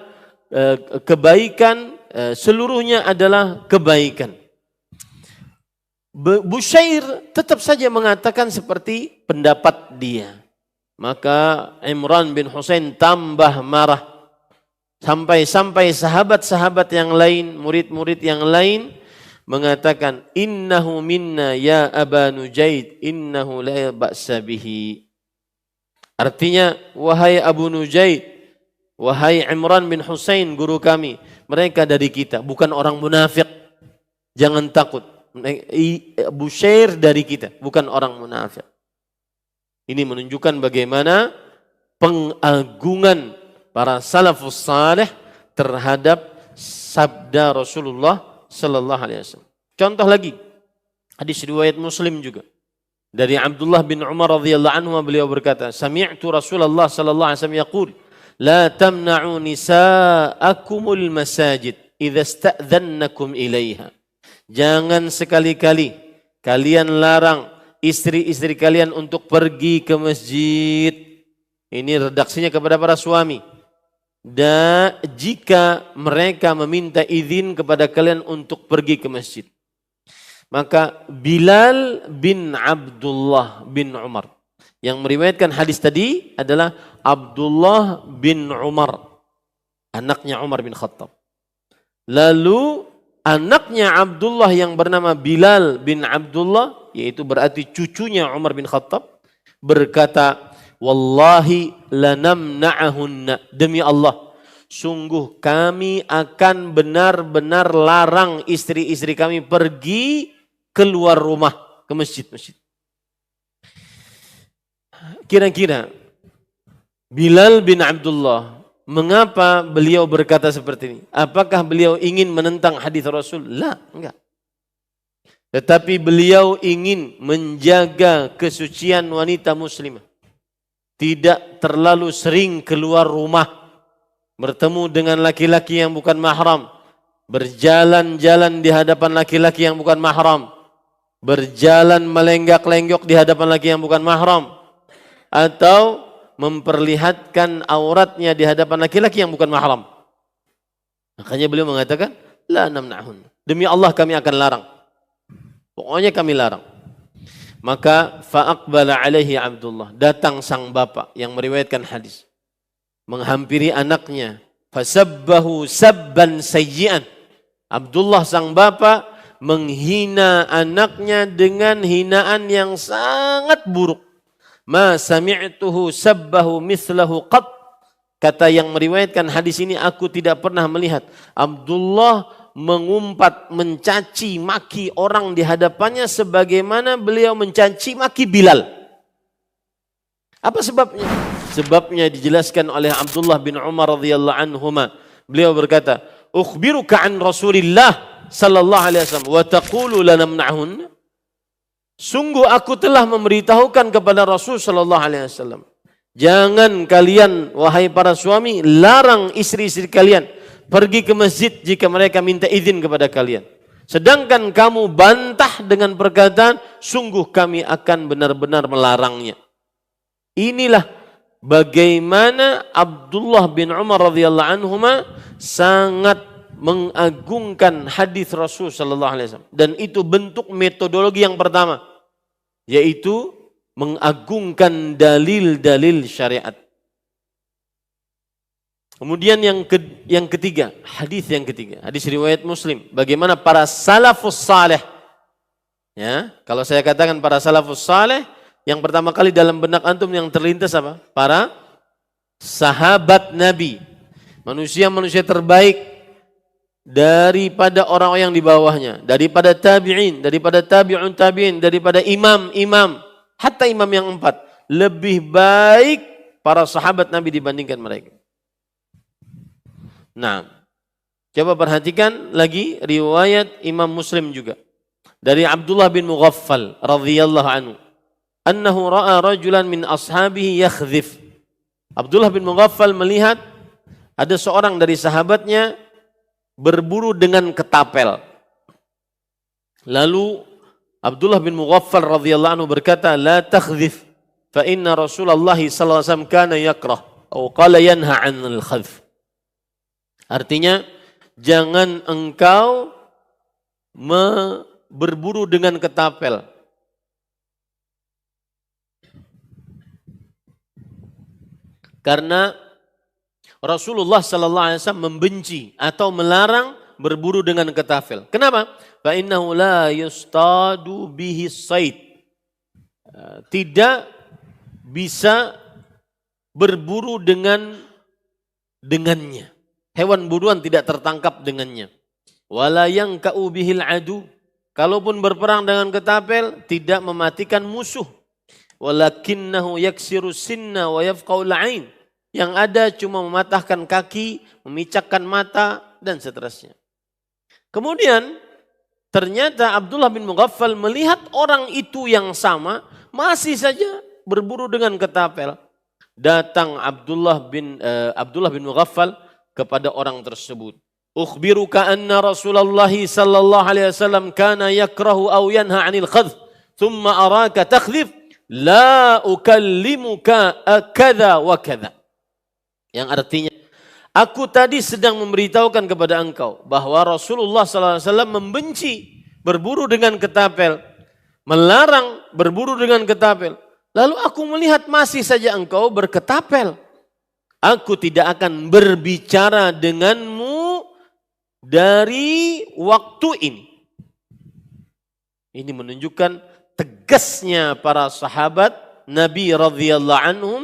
kebaikan, seluruhnya adalah kebaikan. Busyair tetap saja mengatakan seperti pendapat dia. Maka Imran bin Husain tambah marah. Sampai-sampai sahabat-sahabat yang lain, murid-murid yang lain mengatakan, innahu minna ya Aba Nujaid, innahu la ba'sa bihi. Artinya, wahai Abu Nujaid, wahai Imran bin Husain, guru kami, mereka dari kita, bukan orang munafik. Jangan takut. Busyair dari kita, bukan orang munafik. Ini menunjukkan bagaimana pengagungan para salafus salih terhadap sabda Rasulullah sallallahu alaihi wasallam. Contoh lagi, hadis riwayat Muslim juga. Dari Abdullah bin Umar radhiyallahu anhu beliau berkata, sami'tu Rasulullah sallallahu alaihi wasallam yaqul, la tamna'u nisa'akumul masajid idza sta'dhannakum ilaiha. Jangan sekali-kali kalian larang istri-istri kalian untuk pergi ke masjid. Ini redaksinya kepada para suami. Dan jika mereka meminta izin kepada kalian untuk pergi ke masjid. Maka Bilal bin Abdullah bin Umar. Yang meriwayatkan hadis tadi adalah Abdullah bin Umar. Anaknya Umar bin Khattab. Lalu anaknya Abdullah yang bernama Bilal bin Abdullah, yaitu berarti cucunya Umar bin Khattab, berkata, wallahi lanamna'ahunna, demi Allah, sungguh kami akan benar-benar larang istri-istri kami pergi keluar rumah ke masjid-masjid. Kira-kira Bilal bin Abdullah, mengapa beliau berkata seperti ini? Apakah beliau ingin menentang hadis Rasul? La, enggak. Tetapi beliau ingin menjaga kesucian wanita muslimah. Tidak terlalu sering keluar rumah, bertemu dengan laki-laki yang bukan mahram, berjalan-jalan di hadapan laki-laki yang bukan mahram, berjalan melenggak-lenggok di hadapan laki yang bukan mahram, atau memperlihatkan auratnya di hadapan laki-laki yang bukan mahram. Makanya beliau mengatakan, la namna'hun. Demi Allah kami akan larang. Pokoknya kami larang. Maka fa'aqbala alaihi Abdullah. Datang sang bapak yang meriwayatkan hadis. Menghampiri anaknya. Fasabbahu sabban sayyi'an. Abdullah sang bapak menghina anaknya dengan hinaan yang sangat buruk. Ma sami'tuhu sabbahu mislahu qat. Kata yang meriwayatkan hadis ini, aku tidak pernah melihat Abdullah mengumpat, mencaci maki orang di hadapannya sebagaimana beliau mencaci maki Bilal. Apa sebabnya? Sebabnya dijelaskan oleh Abdullah bin Umar radhiyallahu anhuma. Beliau berkata, "Ukhbiruka an Rasulillah sallallahu alaihi wasallam wa taqulu lanamna'hun." Sungguh aku telah memberitahukan kepada Rasul sallallahu alaihi wasallam, jangan kalian wahai para suami larang istri-istri kalian pergi ke masjid jika mereka minta izin kepada kalian. Sedangkan kamu bantah dengan perkataan, sungguh kami akan benar-benar melarangnya. Inilah bagaimana Abdullah bin Umar radhiyallahu anhuma sangat mengagungkan hadis Rasul sallallahu alaihi wasallam, dan itu bentuk metodologi yang pertama, yaitu mengagungkan dalil-dalil syariat. Kemudian yang ketiga, hadis yang ketiga, hadis riwayat Muslim, bagaimana para salafus saleh. Ya, kalau saya katakan para salafus saleh, yang pertama kali dalam benak antum yang terlintas apa? Para sahabat Nabi, manusia-manusia terbaik daripada orang-orang yang di bawahnya, daripada tabi'in, daripada tabi'un tabi'in, daripada imam-imam, hatta imam yang 4, lebih baik para sahabat Nabi dibandingkan mereka. Nah, coba perhatikan lagi riwayat Imam Muslim juga dari Abdullah bin Mughaffal radhiyallahu anhu, annahu ra'a rajulan min ashabihi yakhdhif. Abdullah bin Mughaffal melihat ada seorang dari sahabatnya berburu dengan ketapel. Lalu Abdullah bin Mughaffal radhiyallahu anhu berkata, la takhdhif fa inna Rasulullah sallallahu alaihi wasallam kana yakrah atau qala yanha 'anil khadhf. Artinya, jangan engkau berburu dengan ketapel. Karena Rasulullah sallallahu alaihi wasallam membenci atau melarang berburu dengan ketapel. Kenapa? Fa innahu la yustadu bihi sayd. Tidak bisa berburu dengannya. Hewan buruan tidak tertangkap dengannya. Wala yanka'u bihil adu. Kalaupun berperang dengan ketapel, tidak mematikan musuh. Walakinnahu yaksiru sinna wa yafqaul ain. Yang ada cuma mematahkan kaki, memicakkan mata, dan seterusnya. Kemudian, ternyata Abdullah bin Mughaffal melihat orang itu yang sama, masih saja berburu dengan ketapel. Datang Abdullah bin Mughaffal kepada orang tersebut. Ukhbiruka anna Rasulullah sallallahu alaihi wasallam kana yakrahu aw yanha 'anil khadh, thumma araka takhdhif, la ukallimuka kadza wa kadza. Yang artinya, aku tadi sedang memberitahukan kepada engkau bahwa Rasulullah sallallahu alaihi wasallam membenci berburu dengan ketapel, melarang berburu dengan ketapel. Lalu aku melihat masih saja engkau berketapel. Aku tidak akan berbicara denganmu dari waktu ini. Ini menunjukkan tegasnya para sahabat Nabi radhiyallahu anhum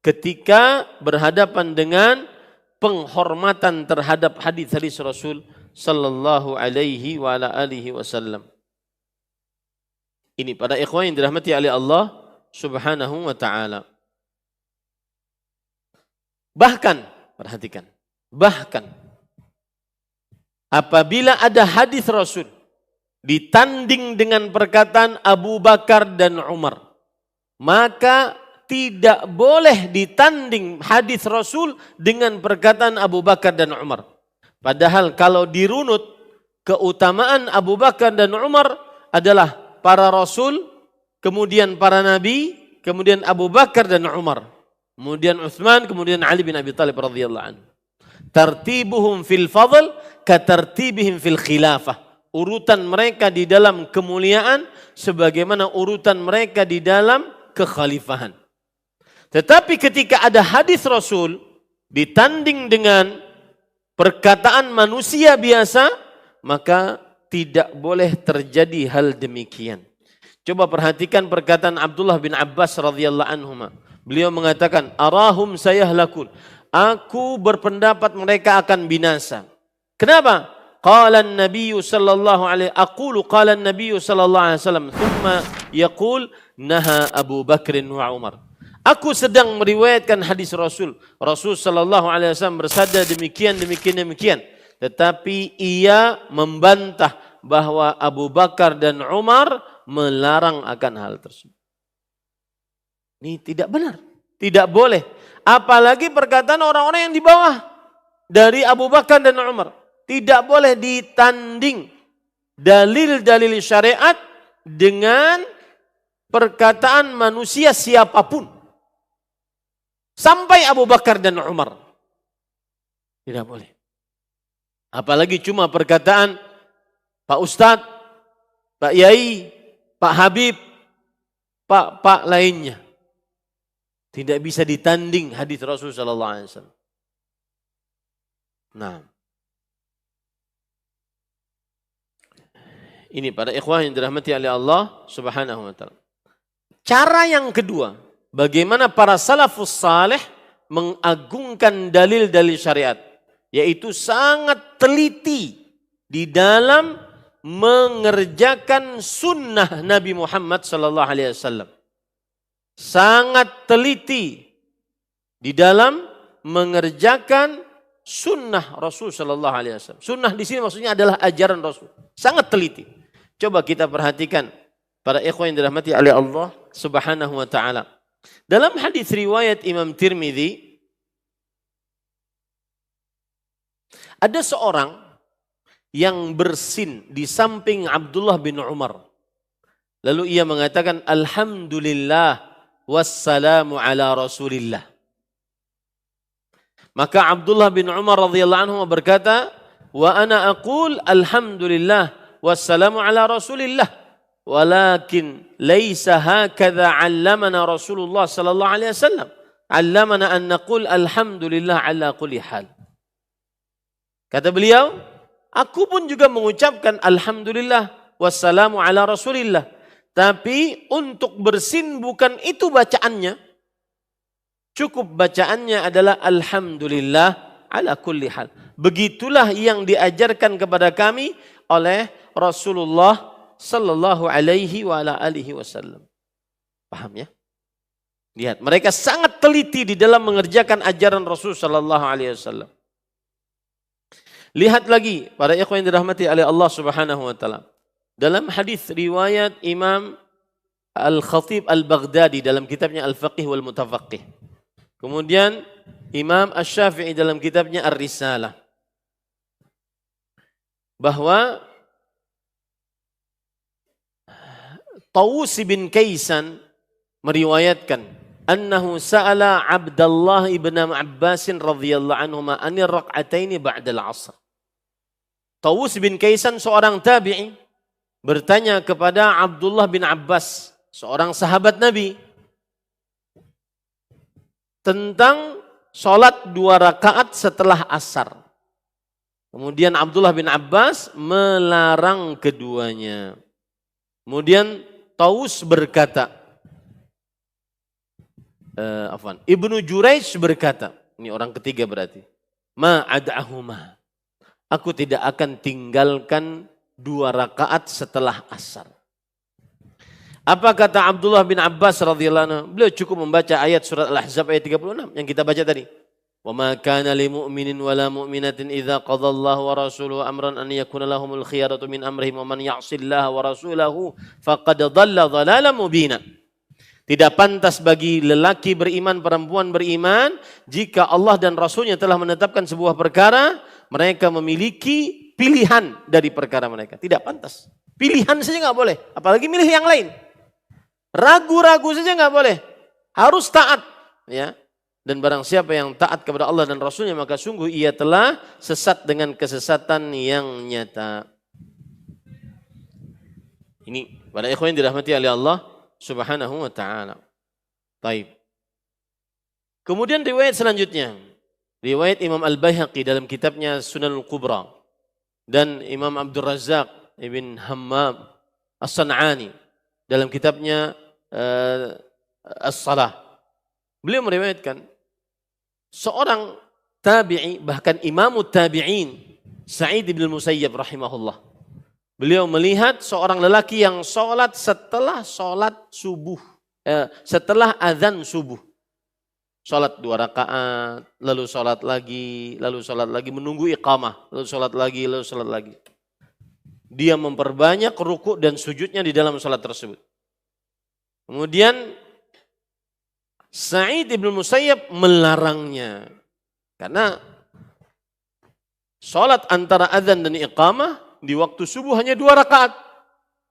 ketika berhadapan dengan penghormatan terhadap hadis-hadis Rasul sallallahu alaihi wa ala alihi wasallam. Ini para ikhwan yang dirahmati oleh Allah Subhanahu wa taala. Bahkan, perhatikan, bahkan apabila ada hadis Rasul ditanding dengan perkataan Abu Bakar dan Umar, maka tidak boleh ditanding hadis Rasul dengan perkataan Abu Bakar dan Umar. Padahal kalau dirunut, keutamaan Abu Bakar dan Umar adalah para Rasul, kemudian para Nabi, kemudian Abu Bakar dan Umar, kemudian Utsman, kemudian Ali bin Abi Thalib radhiyallahu anhu. Tartibuhum fil fadl katartibihim fil khilafah. Urutan mereka di dalam kemuliaan sebagaimana urutan mereka di dalam kekhalifahan. Tetapi ketika ada hadis Rasul ditanding dengan perkataan manusia biasa, maka tidak boleh terjadi hal demikian. Coba perhatikan perkataan Abdullah bin Abbas radhiyallahu anhuma. Beliau mengatakan, arahum sayahlakun. Aku berpendapat mereka akan binasa. Kenapa? Qala an-nabiy sallallahu alaihi aqulu qala an-nabiy sallallahu alaihi wasallam thumma yaqul naha Abu Bakr wa Umar. Aku sedang meriwayatkan hadis Rasul. Rasul sallallahu alaihi wasallam bersabda demikian. Tetapi ia membantah bahwa Abu Bakar dan Umar melarang akan hal tersebut. Ini tidak benar, tidak boleh. Apalagi perkataan orang-orang yang di bawah dari Abu Bakar dan Umar. Tidak boleh ditanding dalil-dalil syariat dengan perkataan manusia siapapun. Sampai Abu Bakar dan Umar. Tidak boleh. Apalagi cuma perkataan Pak Ustadz, Pak Yai, Pak Habib, Pak lainnya. Tidak bisa ditanding hadis Rasul sallallahu alaihi wasallam. Nah. Ini para ikhwah yang dirahmati oleh Allah Subhanahu wa taala. Cara yang kedua, bagaimana para salafus saleh mengagungkan dalil-dalil syariat, yaitu sangat teliti di dalam mengerjakan sunnah Nabi Muhammad sallallahu alaihi wasallam. Sangat teliti di dalam mengerjakan sunnah Rasul sallallahu alaihi wasallam. Sunnah di sini maksudnya adalah ajaran Rasul. Sangat teliti. Coba kita perhatikan para ikhwan yang dirahmati oleh Allah Subhanahu wa taala. Dalam hadis riwayat Imam Tirmidzi ada seorang yang bersin di samping Abdullah bin Umar. Lalu ia mengatakan alhamdulillah wassalamu ala Rasulillah. Maka Abdullah bin Umar radhiyallahu anhu berkata, wa ana aqul alhamdulillah wassalamu ala Rasulillah walakin laisa hakadha 'allamana Rasulullah sallallahu alaihi wasallam 'allamana an naqul alhamdulillah ala kulli hal. Kata beliau, aku pun juga mengucapkan alhamdulillah wassalamu ala Rasulillah, tapi untuk bersin bukan itu bacaannya. Cukup bacaannya adalah alhamdulillah ala kulli hal. Begitulah yang diajarkan kepada kami oleh Rasulullah sallallahu alaihi wa ala alihi wasallam. Paham ya? Lihat, mereka sangat teliti di dalam mengerjakan ajaran Rasul sallallahu alaihi wasallam. Lihat lagi para ikhwan yang dirahmati oleh Allah Subhanahu wa taala. Dalam hadis riwayat Imam Al-Khatib Al-Baghdadi dalam kitabnya Al-Faqih wal Mutafaqih. Kemudian Imam Asy-Syafi'i dalam kitabnya Ar-Risalah. Bahwa Tawus bin Kaisan meriwayatkan annahu sa'ala Abdullah ibn Abbas radhiyallahu anhuma anir rak'ataini ba'da al-'asr. Tawus bin Kaisan seorang tabi'i bertanya kepada Abdullah bin Abbas, seorang sahabat Nabi, tentang sholat 2 rakaat setelah asar. Kemudian Abdullah bin Abbas melarang keduanya. Kemudian Tawus berkata, Ibnu Juraij berkata, ini orang ketiga berarti, ma ad'ahuma, aku tidak akan tinggalkan 2 rakaat setelah asar. Apa kata Abdullah bin Abbas radhiyallahu anhu? Beliau cukup membaca ayat surat Al-Ahzab ayat 36 yang kita baca tadi. Wa ma kana lil mu'minin wala mu'minatin idza qadallahu wa rasuluhu amran an yakuna lahumul khiyaratu min amrihim wa man ya'sillaha wa rasulahu faqad dhalla dhalalan mubina. Tidak pantas bagi lelaki beriman, perempuan beriman jika Allah dan Rasulnya telah menetapkan sebuah perkara, mereka memiliki pilihan dari perkara mereka. Tidak pantas. Pilihan saja nggak boleh, apalagi milih yang lain. Ragu-ragu saja nggak boleh, harus taat. Ya, Dan barang siapa yang taat kepada Allah dan Rasulnya, maka sungguh ia telah sesat dengan kesesatan yang nyata. Ini para ikhwan yang dirahmati oleh Allah Subhanahu wa taala. Baik. Kemudian riwayat selanjutnya, riwayat Imam Al-Baihaqi dalam kitabnya Sunanul Kubra dan Imam Abdul Razzaq ibn Hammam As-San'ani dalam kitabnya As-Salah. Beliau meriwayatkan seorang tabi'i, bahkan imamut tabi'in, Sa'id bin Musayyab rahimahullah. Beliau melihat seorang lelaki yang sholat setelah sholat subuh, setelah azan subuh. Sholat 2 rakaat, lalu sholat lagi, menunggu iqamah, lalu sholat lagi. Dia memperbanyak rukuk dan sujudnya di dalam sholat tersebut. Kemudian Sa'id bin Musayyab melarangnya. Karena sholat antara azan dan iqamah di waktu subuh hanya 2 rakaat.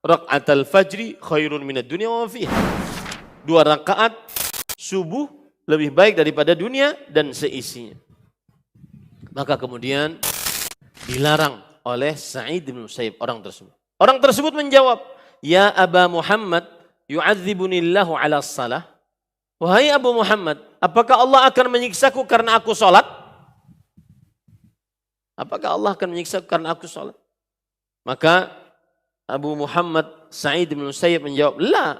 Raka'atul fajri khairun minad dunya wa ma fiha. 2 rakaat subuh lebih baik daripada dunia dan seisinya. Maka kemudian dilarang oleh Sa'id bin Musayyab orang tersebut. Orang tersebut menjawab, "Ya Aba Muhammad, yu'adzibunillahu ala salah." Wahai Abu Muhammad, apakah Allah akan menyiksaku karena aku sholat? Apakah Allah akan menyiksaku karena aku sholat? Maka Abu Muhammad Sa'id bin Musayyab menjawab, "La.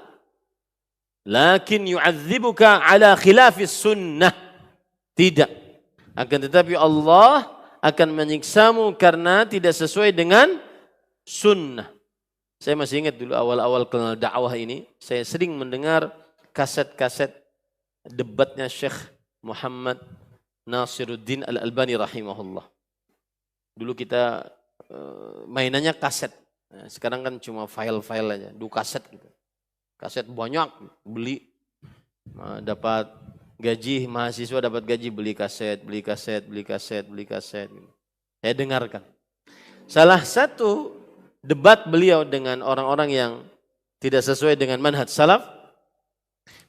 Lakin yu'adzibuka ala khilafis sunnah." Tidak. Akan tetapi Allah akan menyiksamu karena tidak sesuai dengan sunnah. Saya masih ingat dulu awal-awal kenal dakwah ini, saya sering mendengar kaset-kaset debatnya Syekh Muhammad Nasiruddin Al-Albani rahimahullah. Dulu kita mainannya kaset. Sekarang kan cuma file-file aja, 2 kaset gitu. Kaset banyak, beli, dapat gaji, mahasiswa dapat gaji, beli kaset. Saya dengarkan. Salah satu debat beliau dengan orang-orang yang tidak sesuai dengan manhaj salaf,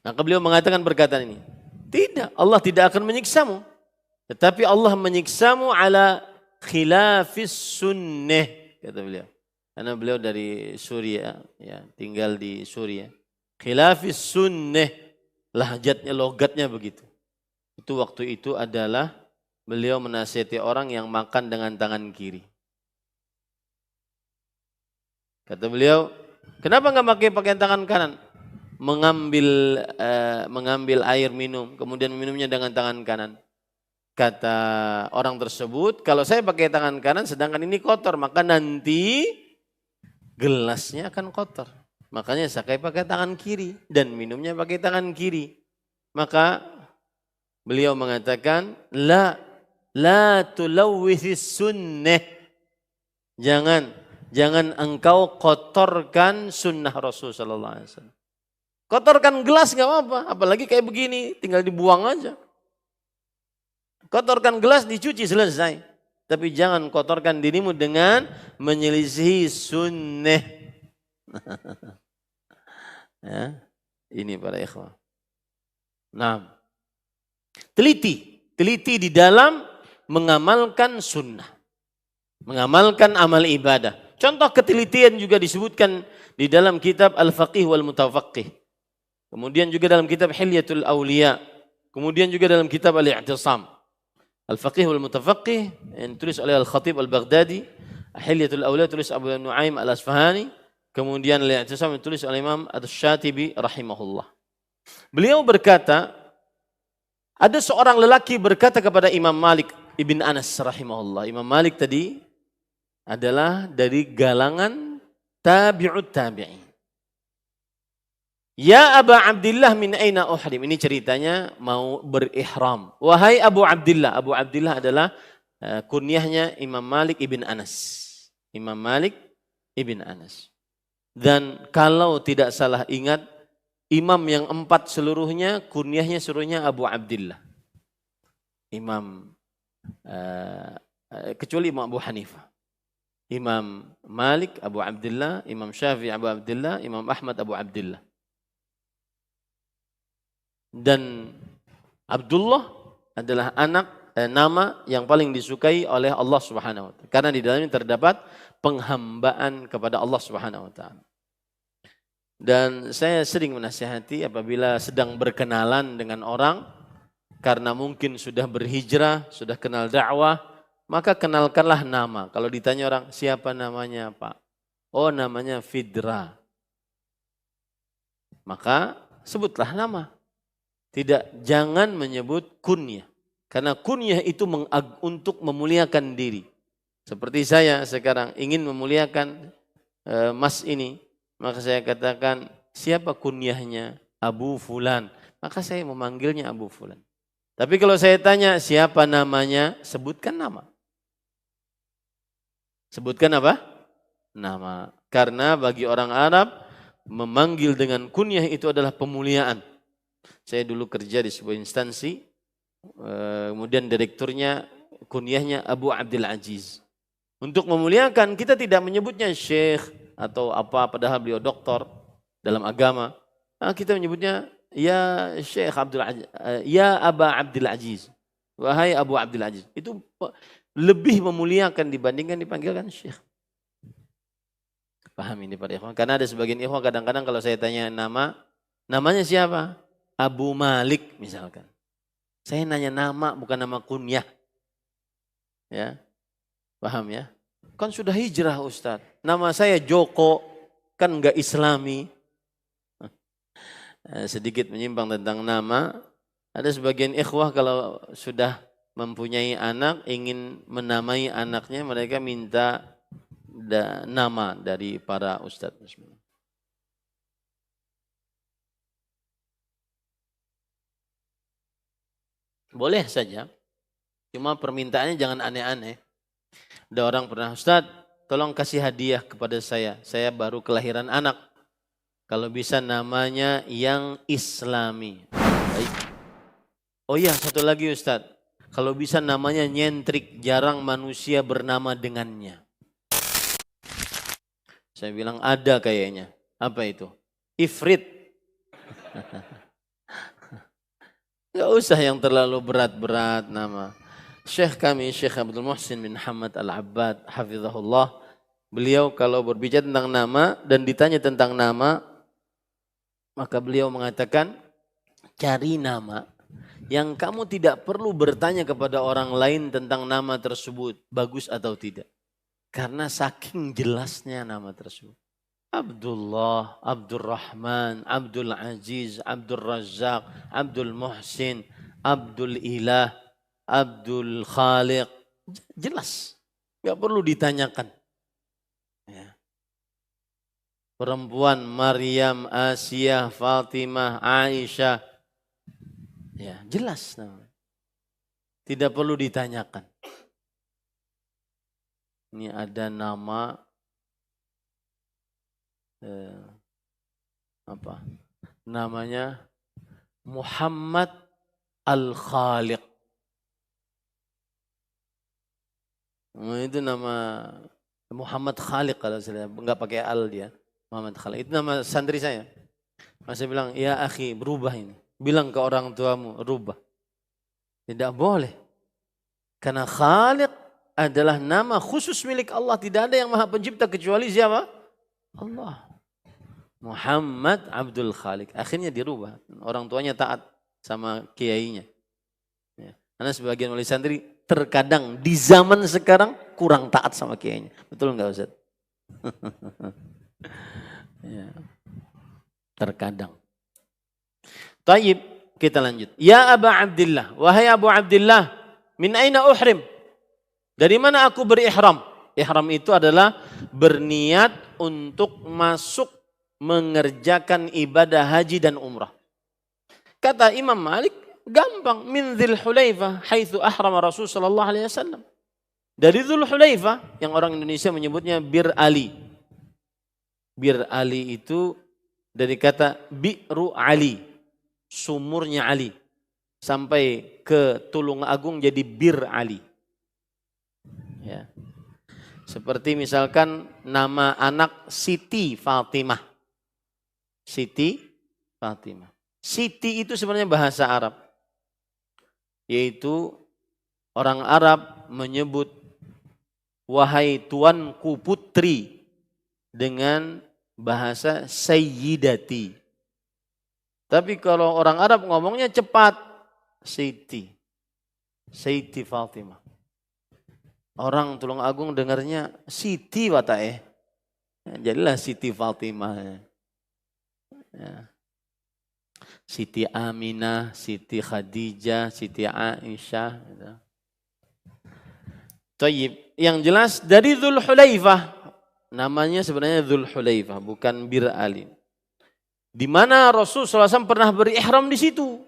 maka beliau mengatakan perkataan ini, tidak, Allah tidak akan menyiksamu, tetapi Allah menyiksamu ala khilafis sunnah, kata beliau. Karena beliau dari Suriah, ya, tinggal di Suriah. Khilafis sunnah, lahjatnya, logatnya begitu. Itu waktu itu adalah beliau menasihati orang yang makan dengan tangan kiri. Kata beliau, kenapa nggak pakai tangan kanan? Mengambil air minum, kemudian minumnya dengan tangan kanan. Kata orang tersebut, kalau saya pakai tangan kanan sedangkan ini kotor, maka nanti gelasnya akan kotor. Makanya saya pakai tangan kiri dan minumnya pakai tangan kiri. Maka beliau mengatakan, la tulawwithis sunnah. Jangan engkau kotorkan sunnah Rasul sallallahu alaihi wasallam. Kotorkan gelas enggak apa-apa, apalagi kayak begini, tinggal dibuang aja. Kotorkan gelas dicuci selesai. Tapi jangan kotorkan dirimu dengan menyelisihi sunnah. Ya, ini para ikhwah. Nah, teliti di dalam mengamalkan sunnah, mengamalkan amal ibadah. Contoh ketelitian juga disebutkan di dalam kitab Al-Faqih wal Mutafaqih. Kemudian juga dalam kitab Hilyatul Awliya. Kemudian juga dalam kitab Al-I'tisam. Al-Faqih wal Mutafaqih yang tulis oleh Al-Khatib Al-Baghdadi. Hilyatul Awliya tulis Abu Nu'aim Al-Asfahani. Kemudian Al-I'tisam ditulis oleh Imam Asy-Syatibi rahimahullah. Beliau berkata, ada seorang lelaki berkata kepada Imam Malik ibn Anas rahimahullah. Imam Malik tadi adalah dari galangan tabi'ut tabi'in. Ya Aba Abdillah min aina uhrim. Ini ceritanya mau berihram. Wahai Abu Abdillah. Abu Abdillah adalah kunyahnya Imam Malik ibn Anas. Imam Malik ibn Anas. Dan kalau tidak salah ingat, imam yang 4 seluruhnya, kunyahnya seluruhnya Abu Abdillah. Imam, kecuali Imam Abu Hanifah. Imam Malik Abu Abdillah, Imam Syafi'i Abu Abdillah, Imam Ahmad Abu Abdillah. Dan Abdullah adalah nama yang paling disukai oleh Allah Subhanahu wa taala. Karena di dalamnya terdapat penghambaan kepada Allah Subhanahu wa taala. Dan saya sering menasihati apabila sedang berkenalan dengan orang karena mungkin sudah berhijrah, sudah kenal dakwah, maka kenalkanlah nama. Kalau ditanya orang, siapa namanya Pak? Oh, namanya Fidra. Maka sebutlah nama. Jangan menyebut kunyah. Karena kunyah itu untuk memuliakan diri. Seperti saya sekarang ingin memuliakan Mas ini. Maka saya katakan, siapa kunyahnya? Abu Fulan. Maka saya memanggilnya Abu Fulan. Tapi kalau saya tanya siapa namanya, sebutkan nama. Sebutkan apa? Nama. Karena bagi orang Arab, memanggil dengan kunyah itu adalah pemuliaan. Saya dulu kerja di sebuah instansi, kemudian direkturnya kunyahnya Abu Abdul Aziz. Untuk memuliakan, kita tidak menyebutnya Syekh atau apa, padahal beliau doktor dalam agama. Kita menyebutnya ya Syekh Abdul Aziz, ya Aba Abdul Aziz, wahai Abu Abdul Aziz. Itu lebih memuliakan dibandingkan dipanggilkan Syekh. Paham ini para ikhwan? Karena ada sebagian ikhwan kadang-kadang kalau saya tanya namanya siapa? Abu Malik misalkan. Saya nanya nama bukan nama kunyah. Ya. Paham ya? Kan sudah hijrah Ustaz. Nama saya Joko, kan enggak Islami. Sedikit menyimpang tentang nama. Ada sebagian ikhwah kalau sudah mempunyai anak, ingin menamai anaknya, mereka minta nama dari para ustaz. Boleh saja, cuma permintaannya jangan aneh-aneh. Ada orang pernah, Ustaz, tolong kasih hadiah kepada saya baru kelahiran anak. Kalau bisa namanya yang Islami. Baik. Oh iya, satu lagi Ustaz, kalau bisa namanya nyentrik, jarang manusia bernama dengannya. Saya bilang ada kayaknya. Apa itu? Ifrit. Gak usah yang terlalu berat-berat nama. Syekh kami, Syekh Abdul Muhsin bin Hamad Al-Abbad, hafizahullah. Beliau kalau berbicara tentang nama dan ditanya tentang nama, maka beliau mengatakan, cari nama yang kamu tidak perlu bertanya kepada orang lain tentang nama tersebut, bagus atau tidak. Karena saking jelasnya nama tersebut. Abdullah, Abdul Rahman, Abdul Aziz, Abdul Razak, Abdul Muhsin, Abdul Ilah, Abdul Khaliq. Jelas, gak perlu ditanyakan. Ya. Perempuan Maryam, Asiyah, Fatimah, Aisyah. Ya, jelas namanya. Tidak perlu ditanyakan. Ini ada nama namanya Muhammad Al-Khaliq. Itu nama Muhammad Khaliq kalau saya enggak pakai al dia. Muhammad Khaliq. Itu nama santri saya. Saya bilang, ya akhi, berubah ini. Bilang ke orang tuamu, rubah. Tidak boleh. Karena Khaliq adalah nama khusus milik Allah. Tidak ada yang maha pencipta kecuali siapa? Allah. Muhammad Abdul Khaliq. Akhirnya dirubah. Orang tuanya taat sama kiainya. Ya. Karena sebagian wali santri terkadang di zaman sekarang kurang taat sama kiainya. Betul enggak Ustaz? Ya. Terkadang. Tayyib, kita lanjut. Ya Aba Abdillah, wahai Abu Abdillah, min aina uhrim? Dari mana aku berihram? Ihram itu adalah berniat untuk masuk mengerjakan ibadah haji dan umrah. Kata Imam Malik, gampang. Min Dzul Hulaifah, haitsu ahrama Rasul sallallahu alaihi wasallam. Dari Dzul Hulaifah, yang orang Indonesia menyebutnya Bir Ali. Bir Ali itu dari kata Bi'ru Ali, sumurnya Ali. Sampai ke Tulung Agung jadi Bir Ali. Ya. Seperti misalkan nama anak Siti Fatimah. Siti Fatimah. Siti itu sebenarnya bahasa Arab. yaitu orang Arab menyebut wahai tuanku putri dengan bahasa sayyidati. Tapi kalau orang Arab ngomongnya cepat, Siti Fatimah. Orang Tulungagung dengarnya Siti watae. Jadilah Siti Fatimah. Ya. Siti Aminah, Siti Khadijah, Siti Aisyah. Tayyib. Yang jelas dari Dzulhulaifah. Namanya sebenarnya Dzulhulaifah, bukan Bir Ali. Di mana Rasul SAW pernah berihram di situ.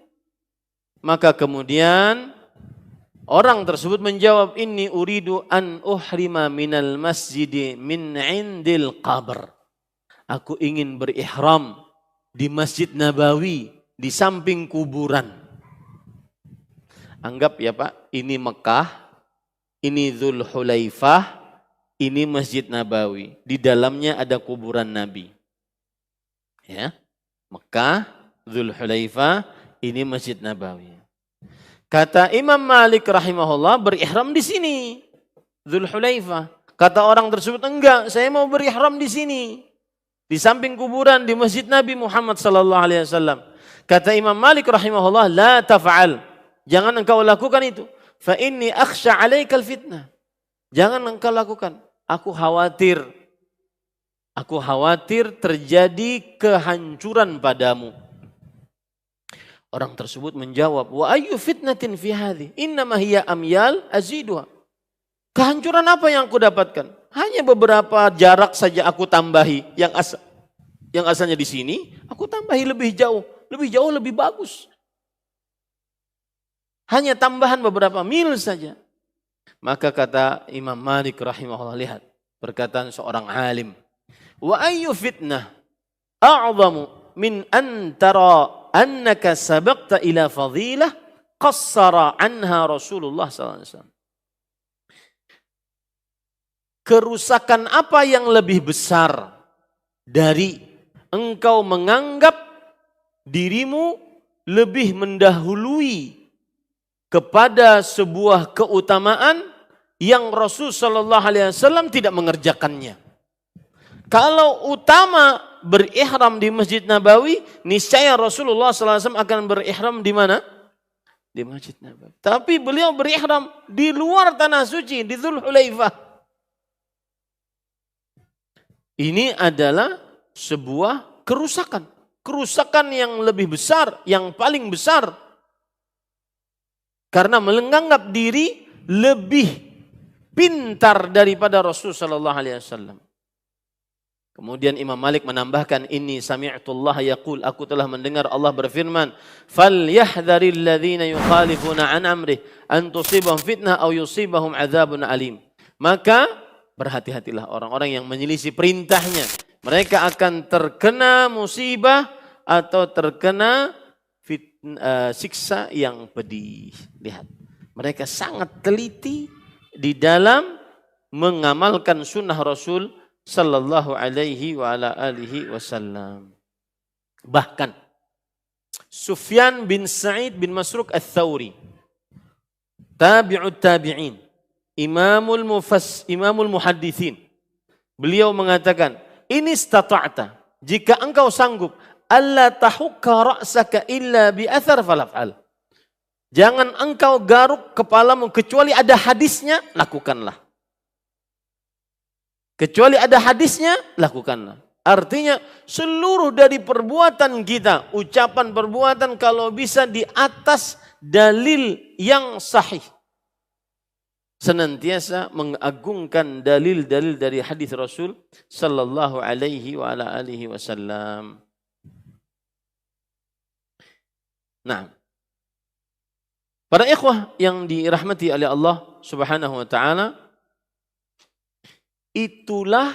Maka kemudian orang tersebut menjawab, inni uridu an uhrima minal masjidi min indil qabr. Aku ingin berihram di Masjid Nabawi, di samping kuburan. Anggap ya Pak, ini Mekah, ini Dzulhulaifah, ini Masjid Nabawi. Di dalamnya ada kuburan Nabi. Ya, Mekah, Dzulhulaifah, ini Masjid Nabawi. Kata Imam Malik rahimahullah, berihram di sini, Dzulhulaifah. Kata orang tersebut, enggak, saya mau berihram di sini, di samping kuburan di Masjid Nabi Muhammad sallallahu alaihi wasallam. Kata Imam Malik rahimahullah, la taf'al. Jangan engkau lakukan itu. Fa inni akhsha 'alaikal fitnah. Jangan engkau lakukan. Aku khawatir terjadi kehancuran padamu. Orang tersebut menjawab, wa ayyu fitnatin fi hadhi? Innama hiya amyal aziduha. Kehancuran apa yang aku dapatkan? Hanya beberapa jarak saja aku tambahi. Yang asalnya di sini, aku tambahi lebih jauh, lebih bagus. Hanya tambahan beberapa mil saja. Maka kata Imam Malik rahimahullah, lihat perkataan seorang alim. Wa ayyu fitnah a'zamu min an tara annaka sabaqta ila fadilah qassara anha Rasulullah SAW. Kerusakan apa yang lebih besar dari engkau menganggap dirimu lebih mendahului kepada sebuah keutamaan yang Rasul sallallahu alaihi wasallam tidak mengerjakannya. Kalau utama berihram di Masjid Nabawi, niscaya Rasulullah sallallahu alaihi wasallam akan berihram di mana? Di Masjid Nabawi. Tapi beliau berihram di luar tanah suci, di Dzulhulaifah. Ini adalah sebuah kerusakan yang lebih besar, yang paling besar. Karena menganggap diri lebih pintar daripada Rasul sallallahu alaihi wasallam. Kemudian Imam Malik menambahkan, inni sami'tullah yaqul, aku telah mendengar Allah berfirman, falyahdharil ladzina yukhalifuna an amrih an tusibahum fitnah aw yusibahum adzabun alim. Maka berhati-hatilah orang-orang yang menyelisih perintahnya. Mereka akan terkena musibah atau terkena siksa yang pedih. Lihat, mereka sangat teliti di dalam mengamalkan sunnah Rasul sallallahu alaihi wa ala alihi wasallam. Bahkan Sufyan bin Sa'id bin Masruq al-Thawri, tabi'ut tabi'in, imamul muhaddithin, beliau mengatakan, ini istata'ta, jika engkau sanggup alla tahukka ra'saka illa bi athar falaf'al. Jangan engkau garuk kepalamu kecuali ada hadisnya, lakukanlah. Kecuali ada hadisnya, lakukanlah. Artinya seluruh dari perbuatan kita, ucapan perbuatan kalau bisa di atas dalil yang sahih. Senantiasa mengagungkan dalil-dalil dari hadis Rasul sallallahu alaihi wa ala alihi wasallam. Nah, para ikhwah yang dirahmati oleh Allah Subhanahu wa taala, itulah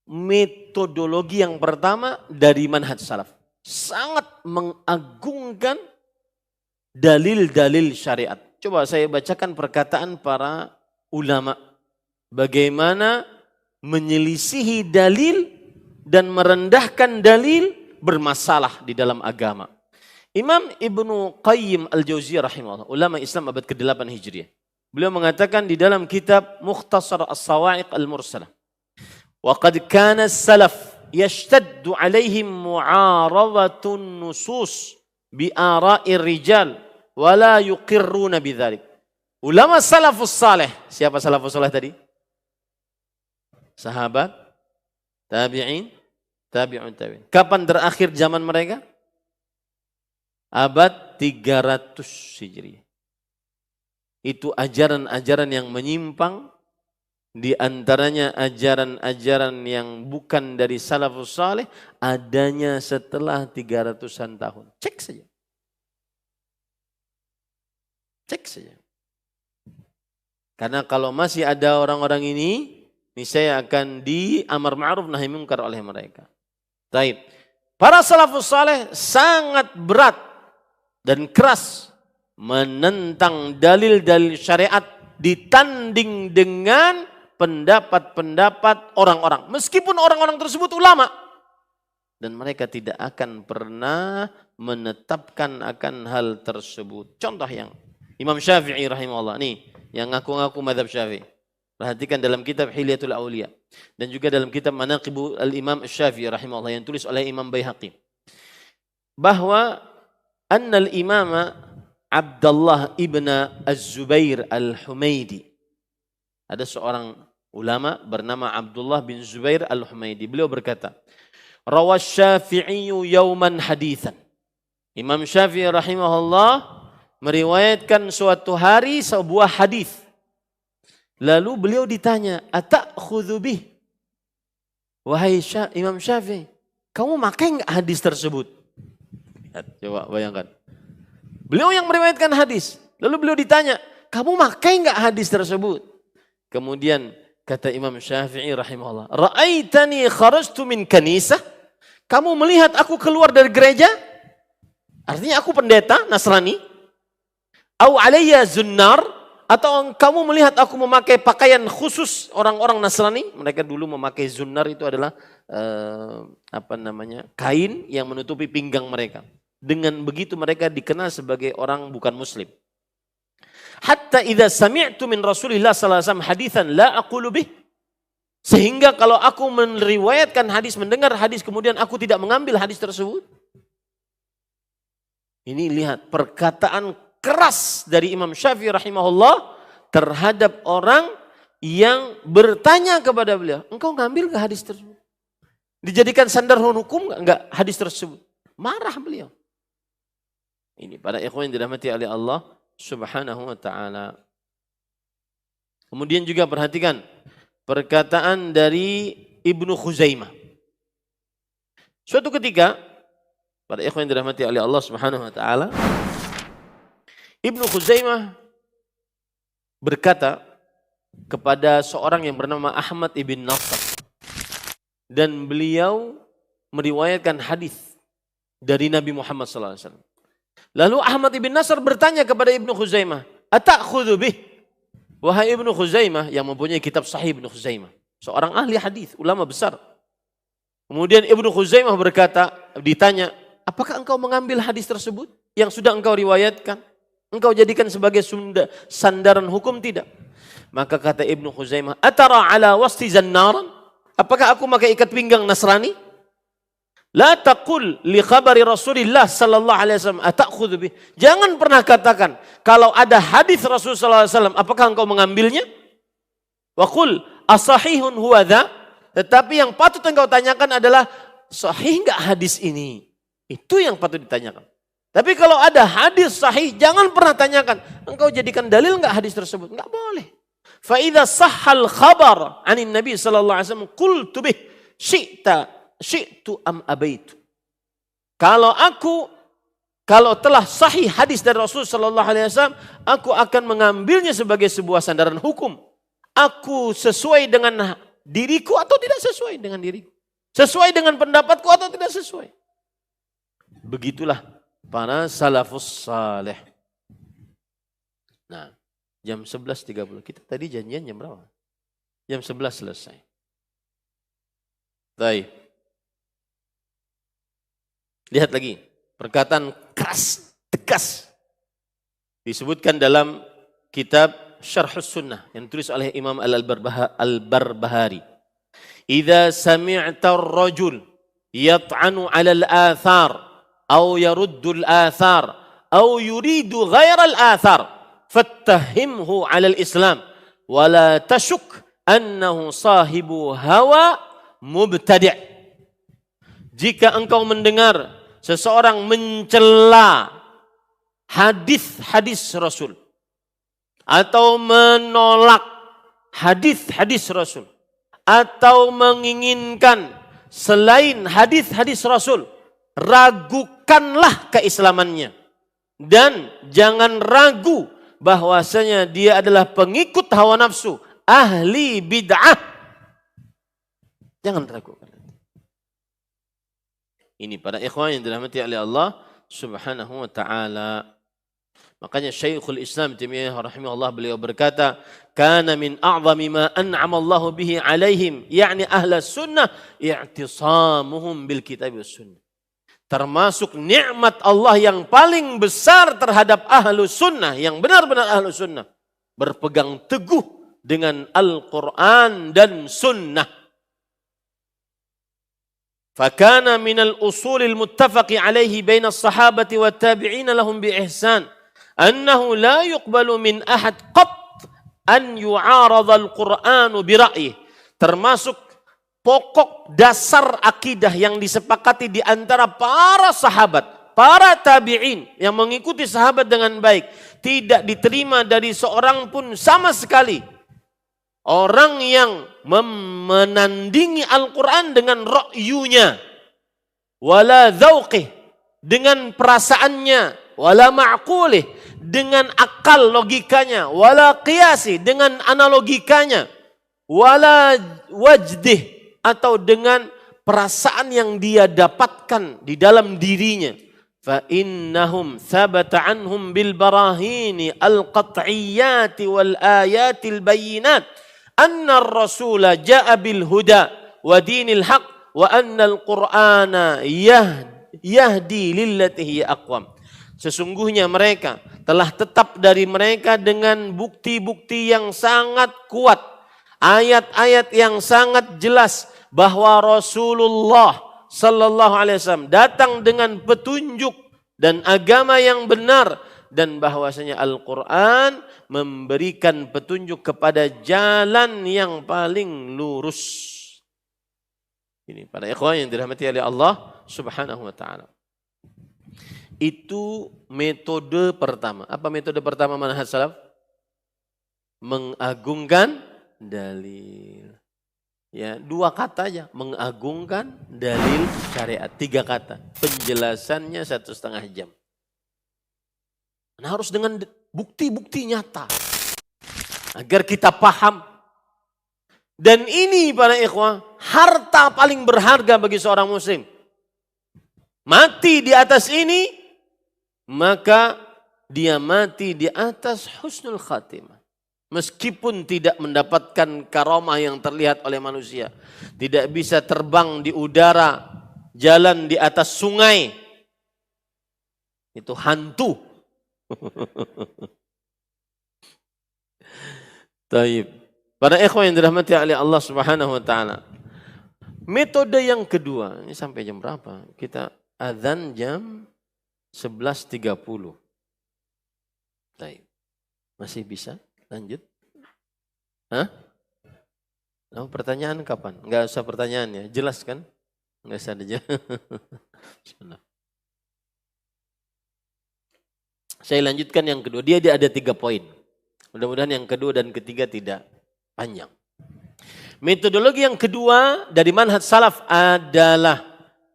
metodologi yang pertama dari manhaj salaf. Sangat mengagungkan dalil-dalil syariat. Coba saya bacakan perkataan para ulama. Bagaimana menyelisihi dalil dan merendahkan dalil bermasalah di dalam agama. Imam Ibnu Qayyim Al-Jauziyah rahimahullah, ulama Islam abad ke-8 Hijriah. Beliau mengatakan di dalam kitab Mukhtasar As-Sawa'iq Al-Mursalah. Wa qad kana as-salaf yashtaddu 'alaihim mu'aradatun nusus bi ara'ir rijal wa la yuqirruna bidzalik. Ulama salafus saleh, siapa salafus saleh tadi? Sahabat, tabi'in, tabi'un tabi'in. Kapan terakhir zaman mereka? Abad 300 Hijriah. Itu ajaran-ajaran yang menyimpang, di antaranya ajaran-ajaran yang bukan dari salafus saleh, adanya setelah 300-an tahun. Cek saja. Cek saja. Karena kalau masih ada orang-orang ini, niscaya akan diamar ma'ruf nahi munkar oleh mereka. Taib. Para salafus saleh sangat berat dan keras menentang dalil-dalil syariat ditanding dengan pendapat-pendapat orang-orang. Meskipun orang-orang tersebut ulama. Dan mereka tidak akan pernah menetapkan akan hal tersebut. Contoh yang Imam Syafi'i rahimahullah. Nih, yang ngaku-ngaku mazhab Syafi'i. Perhatikan dalam kitab Hilyatul Auliya. Dan juga dalam kitab Manaqibu Al-Imam Syafi'i rahimahullah yang tulis oleh Imam Baihaqi. Bahwa annal imama Abdullah ibn Az-Zubair Al-Humaidi. Ada seorang ulama bernama Abdullah bin Zubair Al-Humaidi. Beliau berkata, Rawas Syafi'i yauman hadithan. Imam Syafi'i rahimahullah meriwayatkan suatu hari sebuah hadis. Lalu beliau ditanya, "Atakhudhu bih?" Wahai Imam Syafi'i, kamu makai enggak hadis tersebut? Lihat, coba bayangkan. Beliau yang meriwayatkan hadis. Lalu beliau ditanya, "Kamu makai enggak hadis tersebut?" Kemudian kata Imam Syafi'i rahimahullah, "Ra'aitani kharajtu min kanisah?" Kamu melihat aku keluar dari gereja? Artinya aku pendeta Nasrani? Au alayya zunnar? Atau kamu melihat aku memakai pakaian khusus orang-orang Nasrani? Mereka dulu memakai zunnar, itu adalah kain yang menutupi pinggang mereka. Dengan begitu mereka dikenal sebagai orang bukan muslim. Hatta idza sami'tu min Rasulillah sallallahu alaihi wasallam haditsan la aqulu bih. Sehingga kalau aku meriwayatkan hadis, mendengar hadis, kemudian aku tidak mengambil hadis tersebut. Ini lihat perkataan keras dari Imam Syafi'i rahimahullah terhadap orang yang bertanya kepada beliau, engkau ngambil ke hadis tersebut? Dijadikan sandaran hukum enggak hadis tersebut? Marah beliau. Ini para ikhwan yang dirahmati oleh Allah Subhanahu wa ta'ala. Kemudian juga perhatikan perkataan dari Ibnu Khuzaimah. Suatu ketika, para ikhwan yang dirahmati oleh Allah Subhanahu wa ta'ala, Ibnu Khuzaimah berkata kepada seorang yang bernama Ahmad ibn Nasr. Dan beliau meriwayatkan hadis dari Nabi Muhammad SAW. Lalu Ahmad ibn Nasr bertanya kepada Ibnu Khuzaimah, "Atakhudhu bih?" Wahai Ibnu Khuzaimah, yang mempunyai kitab Sahih Ibnu Khuzaimah, seorang ahli hadis, ulama besar. Kemudian Ibnu Khuzaimah berkata, ditanya, "Apakah engkau mengambil hadis tersebut yang sudah engkau riwayatkan? Engkau jadikan sebagai sandaran hukum tidak?" Maka kata Ibnu Khuzaimah, "Atara ala wasti zannaran?" Apakah aku pakai ikat pinggang Nasrani? La taqul li khabari Rasulillah sallallahu alaihi wasallam atakhudhu bih. Jangan pernah katakan kalau ada hadis Rasul sallallahu alaihi wasallam apakah engkau mengambilnya? Wa qul asahihun huwa dha? Tetapi yang patut engkau tanyakan adalah sahih enggak hadis ini? Itu yang patut ditanyakan. Tapi kalau ada hadis sahih jangan pernah tanyakan engkau jadikan dalil enggak hadis tersebut? Enggak boleh. Fa idza sahhal khabar 'anin nabi sallallahu alaihi wasallam qultu bih syi'tu am abaitu. Kalau telah sahih hadis dari Rasul sallallahu alaihi wasallam, aku akan mengambilnya sebagai sebuah sandaran hukum. Aku sesuai dengan diriku atau tidak sesuai dengan diriku. Sesuai dengan pendapatku atau tidak sesuai. Begitulah para salafus saleh. Nah, jam 11.30. Kita tadi janjian jam berapa? Jam 11 selesai. Baik. Lihat lagi, perkataan keras, tegas. Disebutkan dalam kitab Syarhus Sunnah yang ditulis oleh Imam Al-Barbahari. Idza sami'ta ar-rajul yat'anu 'ala al-athar aw yaruddu al-athar aw yuridu ghayra al-athar fattahimhu 'ala al-islam wa la tashuk annahu sahibu hawa mubtadi'. Jika engkau mendengar seseorang mencela hadis-hadis Rasul atau menolak hadis-hadis Rasul atau menginginkan selain hadis-hadis Rasul, ragukanlah keislamannya dan jangan ragu bahwasanya dia adalah pengikut hawa nafsu, ahli bid'ah. Jangan ragukan. Ini para ikhwan yang dirahmati oleh Allah Subhanahu wa taala. Makanya Syekhul Islam Taimiyah rahimahullah beliau berkata, "Kana min a'zami ma an'ama Allah bihi 'alaihim, yakni ahli sunnah, i'tisamuhum bil kitab was sunnah." Termasuk nikmat Allah yang paling besar terhadap ahlu sunnah, yang benar-benar ahlu sunnah, berpegang teguh dengan Al-Quran dan sunnah. Fakana minal usulil muttafaqi alaihi baina as-sahabati wat tabi'ina lahum bi ihsan annahu la yuqbalu min ahad qat an yu'arada al-Qur'anu bi ra'yih. Termasuk pokok dasar akidah yang disepakati di antara para sahabat, para tabi'in yang mengikuti sahabat dengan baik, tidak diterima dari seorang pun sama sekali orang yang menandingi Al-Quran dengan ra'yunya, wala dzauqih, dengan perasaannya, wala ma'qulih, dengan akal logikanya, wala qiyasi, dengan analogikanya, wala wajdih, atau dengan perasaan yang dia dapatkan di dalam dirinya. Fa innahum thabata anhum bil barahini al-qat'iyyati wal ayatil bayyinat anna ar-rasula ja'a bil huda wa dinil haq wa anna al-Qur'ana yahdi lillati hiya aqwam. Sesungguhnya mereka telah tetap dari mereka dengan bukti-bukti yang sangat kuat, ayat-ayat yang sangat jelas bahwa Rasulullah sallallahu alaihi wasallam datang dengan petunjuk dan agama yang benar, dan bahwasanya Al-Quran memberikan petunjuk kepada jalan yang paling lurus. Ini para ikhwan yang dirahmati oleh Allah Subhanahu wa taala. Itu metode pertama. Apa metode pertama manhaj salaf? Mengagungkan dalil. Ya, 2 kata aja, mengagungkan dalil syariat, 3 kata. Penjelasannya 1,5 jam. Nah, harus dengan bukti-bukti nyata agar kita paham. Dan ini para ikhwah, harta paling berharga bagi seorang muslim. Mati di atas ini, maka dia mati di atas husnul khatimah. Meskipun tidak mendapatkan karamah yang terlihat oleh manusia, tidak bisa terbang di udara, jalan di atas sungai, itu hantu. Taib. Para ikhwan yang dirahmati oleh Allah Subhanahu wa taala. Metode yang kedua, ini sampai jam berapa? Kita azan jam 11.30. Taib. Masih bisa lanjut? Hah? Oh, pertanyaan kapan? Enggak usah pertanyaan ya, jelas kan? Enggak usah aja. Saya lanjutkan yang kedua. Dia ada 3 poin. Mudah-mudahan yang kedua dan ketiga tidak panjang. Metodologi yang kedua dari manhaj salaf adalah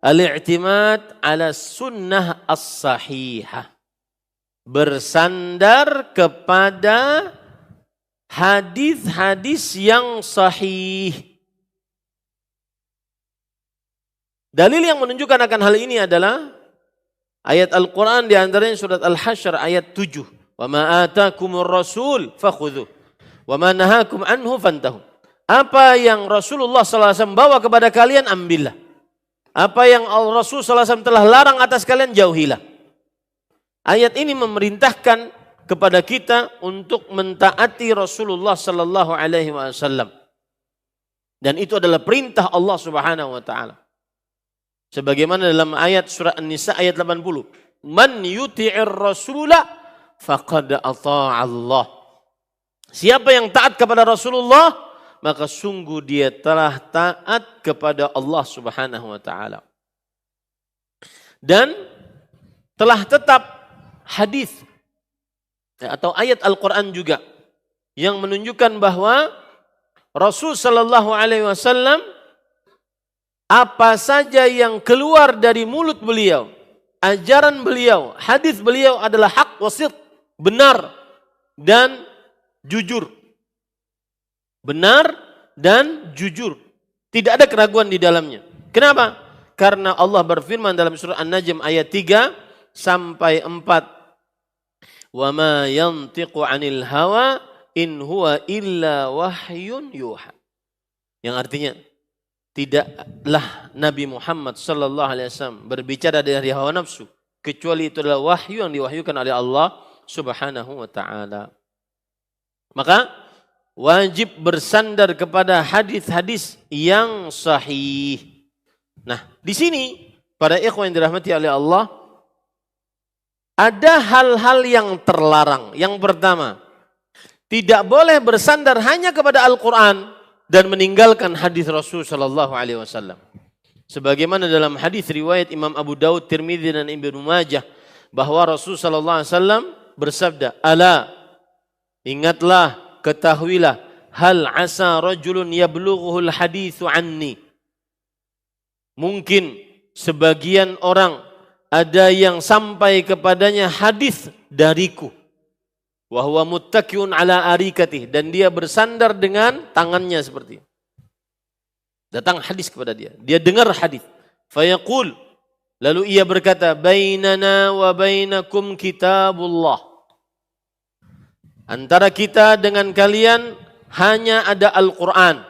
al-i'timad ala sunnah as-sahihah. Bersandar kepada hadis-hadis yang sahih. Dalil yang menunjukkan akan hal ini adalah ayat Al-Quran di antaranya surat Al-Hasyr ayat 7. Wa ma atakumur rasul fakhudhuh wa ma nahakum anhu fantahu. Apa yang Rasulullah SAW bawa kepada kalian, ambillah. Apa yang Rasul SAW telah larang atas kalian, jauhilah. Ayat ini memerintahkan kepada kita untuk mentaati Rasulullah sallallahu alaihi wasallam. Dan itu adalah perintah Allah Subhanahu wa taala. Sebagaimana dalam ayat surah An-Nisa ayat 80. Man yuti'ir rasula faqad ata'a Allah. Siapa yang taat kepada Rasulullah, maka sungguh dia telah taat kepada Allah Subhanahu wa taala. Dan telah tetap hadis atau ayat Al-Quran juga yang menunjukkan bahwa Rasul sallallahu alaihi wasallam apa saja yang keluar dari mulut beliau, ajaran beliau, hadis beliau adalah hak wasit, benar dan jujur. Benar dan jujur. Tidak ada keraguan di dalamnya. Kenapa? Karena Allah berfirman dalam surah An-Najm ayat 3 sampai 4. Wa ma yantiqu 'anil hawa in huwa illa wahyun yuha. Yang artinya tidaklah Nabi Muhammad sallallahu alaihi wasallam berbicara dari hawa nafsu kecuali itu adalah wahyu yang diwahyukan oleh Allah Subhanahu wa taala. Maka wajib bersandar kepada hadis-hadis yang sahih. Nah, di sini para ikhwan yang dirahmati oleh Allah, ada hal-hal yang terlarang. Yang pertama, tidak boleh bersandar hanya kepada Al-Quran dan meninggalkan hadis Rasul sallallahu alaihi wasallam. Sebagaimana dalam hadis riwayat Imam Abu Daud, Tirmidzi dan Ibnu Majah bahwa Rasul sallallahu alaihi wasallam bersabda, "Ala, ingatlah, ketahuilah, hal asa rajulun yablughuhul haditsu anni." Mungkin sebagian orang ada yang sampai kepadanya hadis dariku. Wa huwa muttaqiun ala arikatih, dan dia bersandar dengan tangannya seperti itu. Datang hadis kepada dia. Dia dengar hadis. Fayaqul, lalu ia berkata, "Bainana wa bainakum kitabullah." Antara kita dengan kalian hanya ada Al-Quran.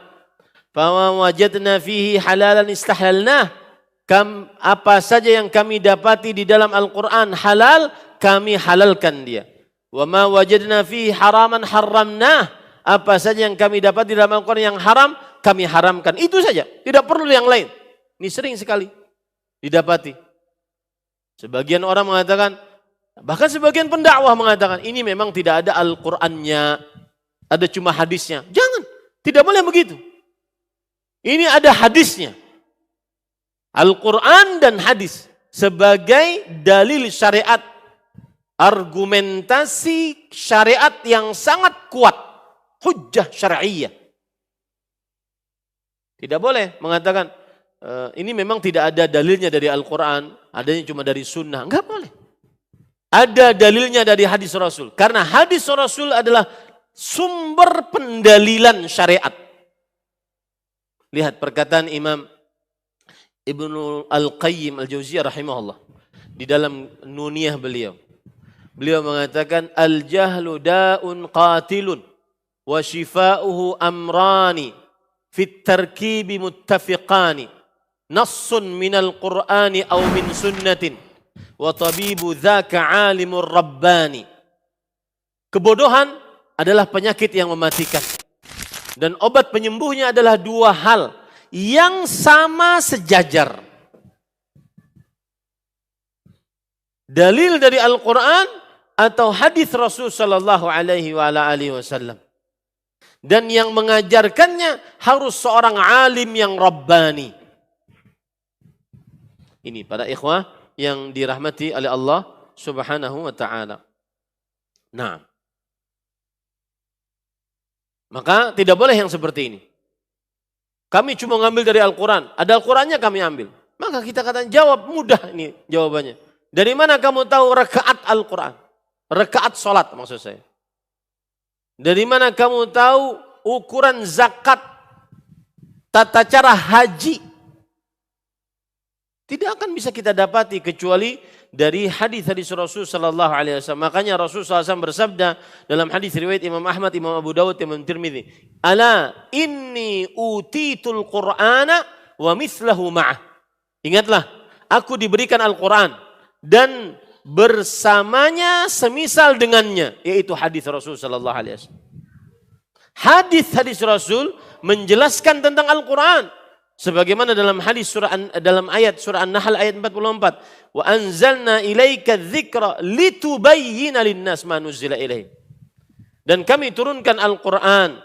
Fa wajadna fihi halalan istahlalnah. Apa saja yang kami dapati di dalam Al-Quran halal, kami halalkan dia. Wa ma wajadna fihi haraman harramnah. Apa saja yang kami dapati di dalam Al-Quran yang haram, kami haramkan. Itu saja, tidak perlu yang lain. Ini sering sekali didapati. Sebagian orang mengatakan, bahkan sebagian pendakwah mengatakan, ini memang tidak ada Al-Qurannya, ada cuma hadisnya. Jangan, tidak boleh begitu. Ini ada hadisnya. Al-Quran dan hadis sebagai dalil syariat, argumentasi syariat yang sangat kuat, hujjah syar'iyyah. Tidak boleh mengatakan ini memang tidak ada dalilnya dari Al-Quran, adanya cuma dari sunnah. Enggak boleh. Ada dalilnya dari hadis Rasul, karena hadis Rasul adalah sumber pendalilan syariat. Lihat perkataan Imam Ibnu Al-Qayyim Al-Jauziyah rahimahullah di dalam Nuniyah beliau. Beliau mengatakan al-jahlu da'un qatilun wa shifa'uhu amrani fit tarkibi muttafiqani nassun minal qur'ani aw min sunnatin wa tabibu dzaka 'alimur rabbani. Kebodohan adalah penyakit yang mematikan, dan obat penyembuhnya adalah dua hal yang sama sejajar. Dalil dari Al-Quran atau hadis Rasul sallallahu alaihi wasallam. Dan yang mengajarkannya harus seorang alim yang rabbani. Ini para ikhwah yang dirahmati oleh Allah Subhanahu wa taala. Nah, maka tidak boleh yang seperti ini. Kami cuma ngambil dari Al-Quran. Ada Al-Qurannya kami ambil. Maka kita katakan jawab, mudah ini jawabannya. Dari mana kamu tahu rakaat Al-Quran? Rakaat sholat maksud saya. Dari mana kamu tahu ukuran zakat? Tata cara haji? Tidak akan bisa kita dapati kecuali dari hadis-hadis Rasul sallallahu alaihi wasallam. Makanya Rasul sallallahu alaihi wasallam bersabda dalam hadis riwayat Imam Ahmad, Imam Abu Dawud, Imam Tirmidzi, "Ala inni utitul Qur'ana wa mithlahu ma'ah." Ingatlah, aku diberikan Al-Quran dan bersamanya semisal dengannya, yaitu hadis Rasul sallallahu alaihi wasallam. Hadis-hadis Rasul menjelaskan tentang Al-Qur'an sebagaimana dalam ayat surah An-Nahl ayat 44, wa anzalna ilaika dzikra litubayyana lin-nas ma nuzila ilaihim. Dan kami turunkan Al-Qur'an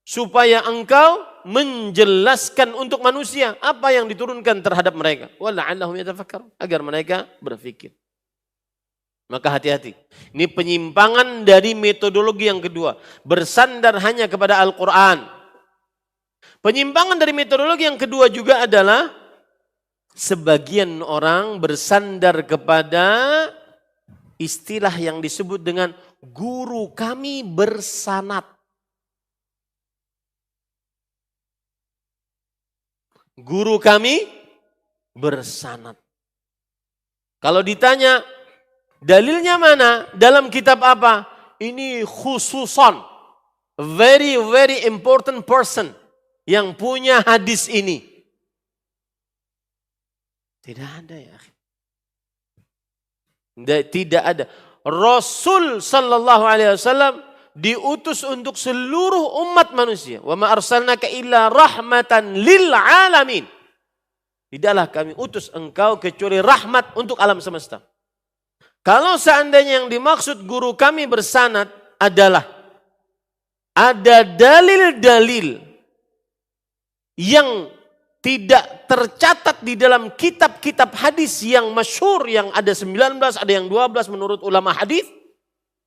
supaya engkau menjelaskan untuk manusia apa yang diturunkan terhadap mereka, wa la'allahum yatafakkarun, agar mereka berpikir. Maka hati-hati. Ini penyimpangan dari metodologi yang kedua. Bersandar hanya kepada Al-Quran. Penyimpangan dari metodologi yang kedua juga adalah sebagian orang bersandar kepada istilah yang disebut dengan guru kami bersanad. Guru kami bersanad. Kalau ditanya, dalilnya mana? Dalam kitab apa? Ini khususan. Very, very important person yang punya hadis ini. Tidak ada ya. Tidak ada. Rasul sallallahu alaihi wasallam diutus untuk seluruh umat manusia. Wa ma arsalnaka illa rahmatan lil alamin. Tidaklah kami utus engkau kecuali rahmat untuk alam semesta. Kalau seandainya yang dimaksud guru kami bersanad adalah ada dalil-dalil yang tidak tercatat di dalam kitab-kitab hadis yang masyhur, yang ada 19, ada yang 12 menurut ulama hadis,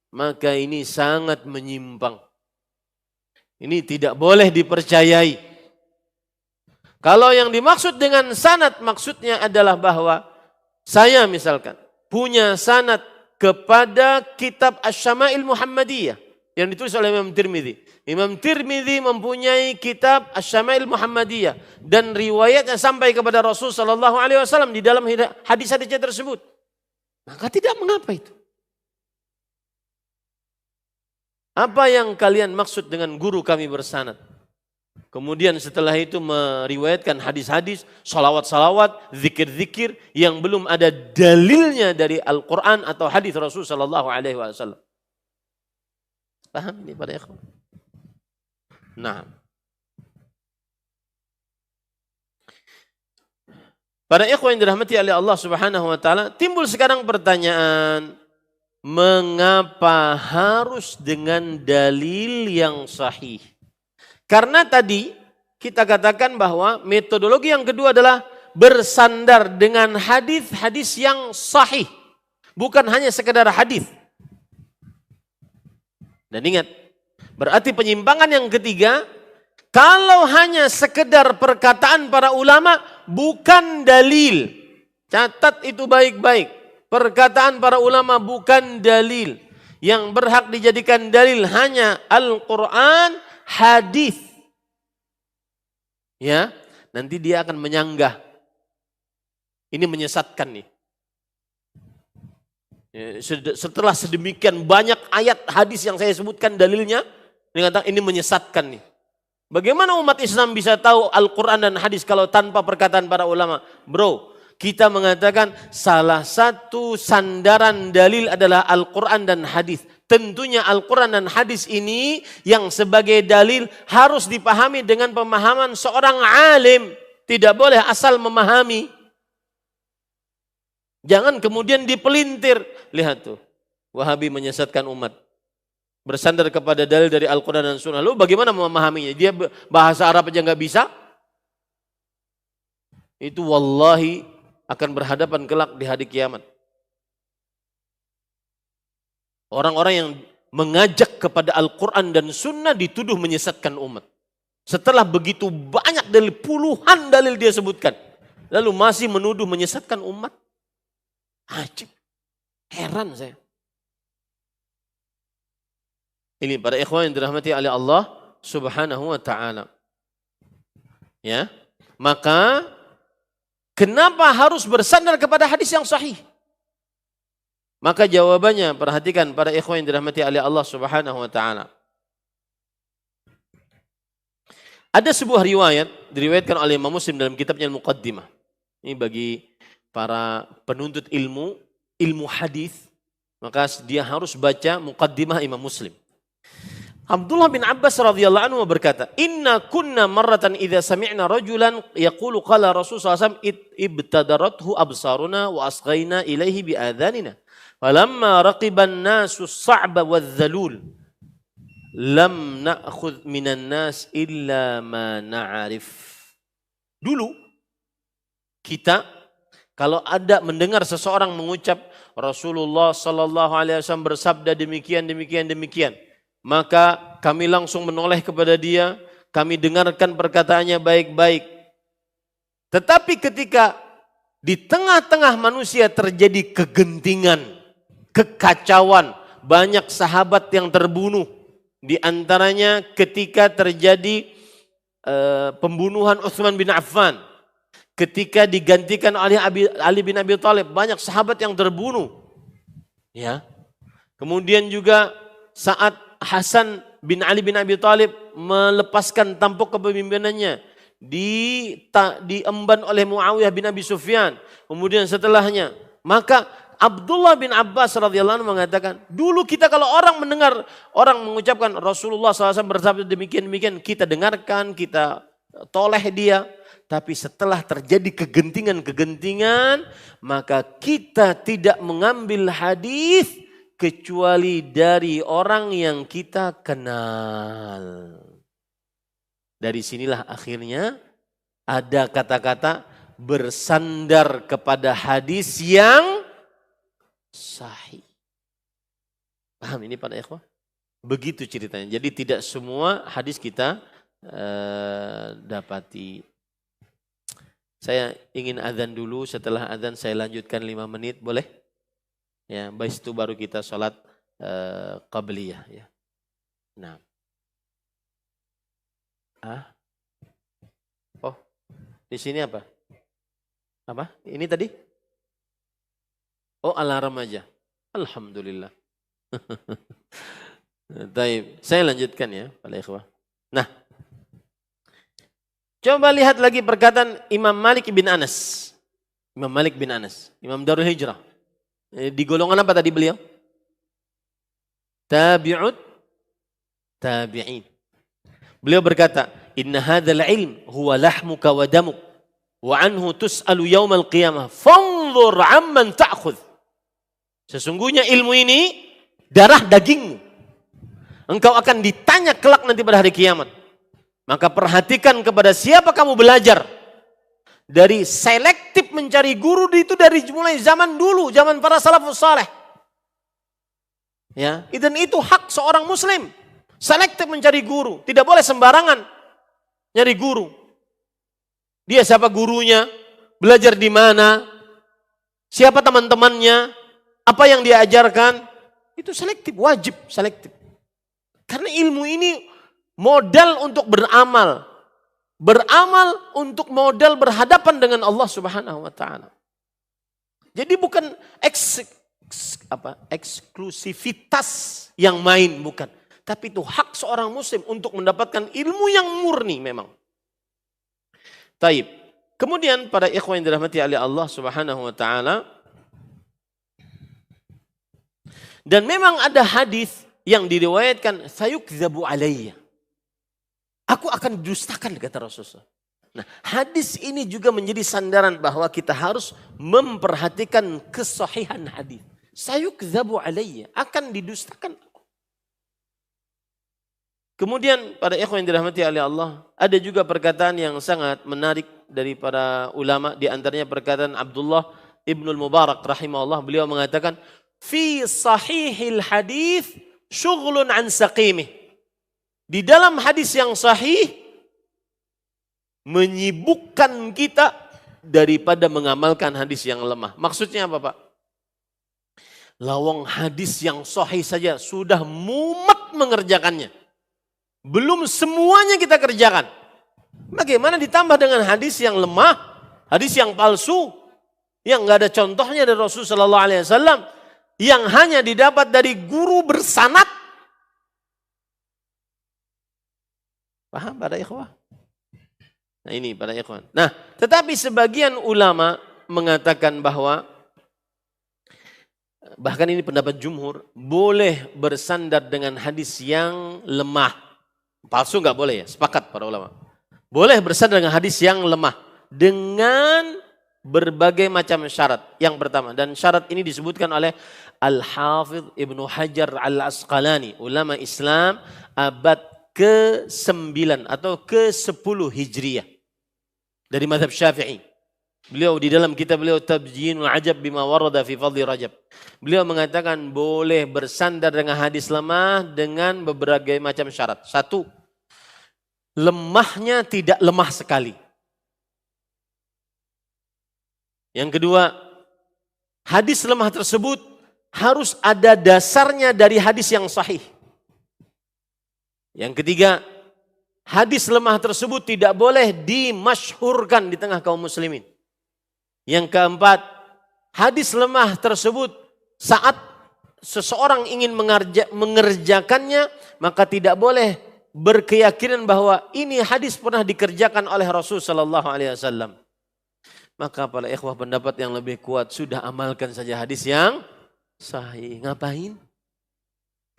maka ini sangat menyimpang. Ini tidak boleh dipercayai. Kalau yang dimaksud dengan sanad maksudnya adalah bahwa saya misalkan punya sanad kepada kitab Asy-Syama'il Muhammadiyah yang ditulis oleh Imam Tirmidzi. Imam Tirmidzi mempunyai kitab Asy-Syama'il Muhammadiyah dan riwayatnya sampai kepada Rasul sallallahu alaihi wasallam di dalam hadis-hadisnya tersebut. Maka tidak mengapa itu. Apa yang kalian maksud dengan guru kami bersanad? Kemudian setelah itu meriwayatkan hadis-hadis, salawat-salawat, zikir-zikir yang belum ada dalilnya dari Al-Quran atau hadis Rasul sallallahu alaihi wasallam. Paham ini para ikhwan? Nah. Para ikhwan yang dirahmati oleh Allah Subhanahu wa taala, timbul sekarang pertanyaan, mengapa harus dengan dalil yang sahih? Karena tadi kita katakan bahwa metodologi yang kedua adalah bersandar dengan hadis-hadis yang sahih. Bukan hanya sekedar hadis. Dan ingat, berarti penyimpangan yang ketiga, kalau hanya sekedar perkataan para ulama bukan dalil. Catat itu baik-baik. Perkataan para ulama bukan dalil. Yang berhak dijadikan dalil hanya Al-Quran, hadis. Ya, nanti dia akan menyanggah. Ini menyesatkan nih. Setelah sedemikian banyak ayat hadis yang saya sebutkan dalilnya, dia kata ini menyesatkan nih. Bagaimana umat Islam bisa tahu Al-Quran dan hadis kalau tanpa perkataan para ulama? Bro, kita mengatakan salah satu sandaran dalil adalah Al-Quran dan hadis. Tentunya Al-Quran dan hadis ini yang sebagai dalil harus dipahami dengan pemahaman seorang alim. Tidak boleh asal memahami. Jangan kemudian dipelintir. Lihat tuh, Wahabi menyesatkan umat. Bersandar kepada dalil dari Al-Quran dan Sunnah. Lalu bagaimana memahaminya? Dia bahasa Arab aja nggak bisa? Itu wallahi akan berhadapan kelak di hari kiamat. Orang-orang yang mengajak kepada Al-Quran dan Sunnah dituduh menyesatkan umat. Setelah begitu banyak dalil, puluhan dalil dia sebutkan. Lalu masih menuduh menyesatkan umat. Ajib. Heran saya. Ini para ikhwan yang dirahmati oleh Allah Subhanahu wa ta'ala. Ya. Maka kenapa harus bersandar kepada hadis yang sahih? Maka jawabannya, perhatikan para ikhwan yang dirahmati oleh Allah Subhanahu wa ta'ala. Ada sebuah riwayat diriwayatkan oleh Imam Muslim dalam kitabnya Al-Muqaddimah. Ini bagi para penuntut ilmu ilmu hadis, maka dia harus baca muqaddimah Imam Muslim. Abdullah bin Abbas radhiyallahu anhu berkata, "Inna kunna marratan idza sami'na rajulan yaqulu qala Rasul sallallahu alaihi wasallam ibtadarathu absaruna wa asghayna ilaihi bi adhanina. Falamma raqiban nasu as-sa'ba wadh-dhalul lam na'khudh minan nas illa ma na'rif." Dulu kita kalau ada mendengar seseorang mengucap Rasulullah sallallahu alaihi wasallam bersabda demikian, maka kami langsung menoleh kepada dia, kami dengarkan perkataannya baik-baik. Tetapi ketika di tengah-tengah manusia terjadi kegentingan, kekacauan, banyak sahabat yang terbunuh. Di antaranya ketika terjadi pembunuhan Utsman bin Affan. Ketika digantikan oleh Ali bin Abi Thalib, banyak sahabat yang terbunuh. Ya. Kemudian juga saat Hasan bin Ali bin Abi Thalib melepaskan tampuk kepemimpinannya, diemban oleh Muawiyah bin Abi Sufyan. Kemudian setelahnya, maka Abdullah bin Abbas radhiyallahu anhu mengatakan, dulu kita kalau orang mendengar orang mengucapkan Rasulullah SAW bersabda demikian, kita dengarkan, kita toleh dia. Tapi setelah terjadi kegentingan, maka kita tidak mengambil hadis kecuali dari orang yang kita kenal. Dari sinilah akhirnya ada kata-kata bersandar kepada hadis yang sahih. Paham ini para ikhwah? Begitu ceritanya. Jadi tidak semua hadis kita dapati. Saya ingin azan dulu, setelah azan saya lanjutkan 5 menit, boleh? Ya, habis itu baru kita sholat qabliyah. Ya. Nah. Oh, di sini apa? Apa? Ini tadi? Oh, alarm aja. Alhamdulillah. Baik, saya lanjutkan ya, para ikhwah. Nah, coba lihat lagi perkataan Imam Malik bin Anas. Imam Malik bin Anas, Imam Darul Hijrah. Di golongan apa tadi beliau? Tabi'in. Beliau berkata, "Inna hadzal ilm huwa lahmuka wa damuk wa anhu tus'alu yaumal qiyamah. Fanzur 'amman ta'khudh." Sesungguhnya ilmu ini darah dagingmu. Engkau akan ditanya kelak nanti pada hari kiamat. Maka perhatikan kepada siapa kamu belajar. Dari selektif mencari guru itu dari mulai zaman dulu, zaman para salafus saleh. Ya, dan itu hak seorang muslim. Selektif mencari guru, tidak boleh sembarangan nyari guru. Dia siapa gurunya, belajar di mana, siapa teman-temannya, apa yang dia ajarkan, itu selektif, wajib selektif. Karena ilmu ini modal untuk beramal. Beramal untuk modal berhadapan dengan Allah Subhanahu wa taala. Jadi bukan eksklusivitas yang main, bukan. Tapi itu hak seorang muslim untuk mendapatkan ilmu yang murni memang. Taib. Kemudian pada ikhwan yang dirahmati oleh Allah Subhanahu wa taala, dan memang ada hadis yang diriwayatkan sayukdzabu alayya. Aku akan didustakan, kata Rasulullah. Nah, hadis ini juga menjadi sandaran bahwa kita harus memperhatikan kesahihan hadis. Sayukdzabu alayya, akan didustakan. Kemudian pada ikhwan yang dirahmati oleh Allah, ada juga perkataan yang sangat menarik dari para ulama, di antaranya perkataan Abdullah Ibnul Mubarak rahimahullah. Beliau mengatakan, "Fi sahihil hadis syughlun an saqimih." Di dalam hadis yang sahih menyibukkan kita daripada mengamalkan hadis yang lemah. Maksudnya apa, Pak? Lawang hadis yang sahih saja sudah mumet mengerjakannya. Belum semuanya kita kerjakan. Bagaimana ditambah dengan hadis yang lemah, hadis yang palsu, yang enggak ada contohnya dari Rasulullah sallallahu alaihi wasallam, yang hanya didapat dari guru bersanad. Paham para ikhwah? Nah ini para ikhwan. Nah, tetapi sebagian ulama mengatakan bahwa bahkan ini pendapat jumhur, boleh bersandar dengan hadis yang lemah. Palsu nggak boleh ya, sepakat para ulama. Boleh bersandar dengan hadis yang lemah dengan berbagai macam syarat. Yang pertama, dan syarat ini disebutkan oleh Al-Hafidh Ibnu Hajar Al-Asqalani, ulama Islam abad ke-9 atau ke-10 Hijriyah dari mazhab Syafi'i. Beliau di dalam kitab beliau Tabyinul Ajab bima warada fi fadli Rajab. Beliau mengatakan boleh bersandar dengan hadis lemah dengan berbagai macam syarat. Satu, lemahnya tidak lemah sekali. Yang kedua, hadis lemah tersebut harus ada dasarnya dari hadis yang sahih. Yang ketiga, hadis lemah tersebut tidak boleh dimasyhurkan di tengah kaum muslimin. Yang keempat, hadis lemah tersebut saat seseorang ingin mengerjakannya, maka tidak boleh berkeyakinan bahwa ini hadis pernah dikerjakan oleh Rasul sallallahu alaihi wasallam. Maka para ikhwah, pendapat yang lebih kuat, sudah amalkan saja hadis yang sahih. Ngapain?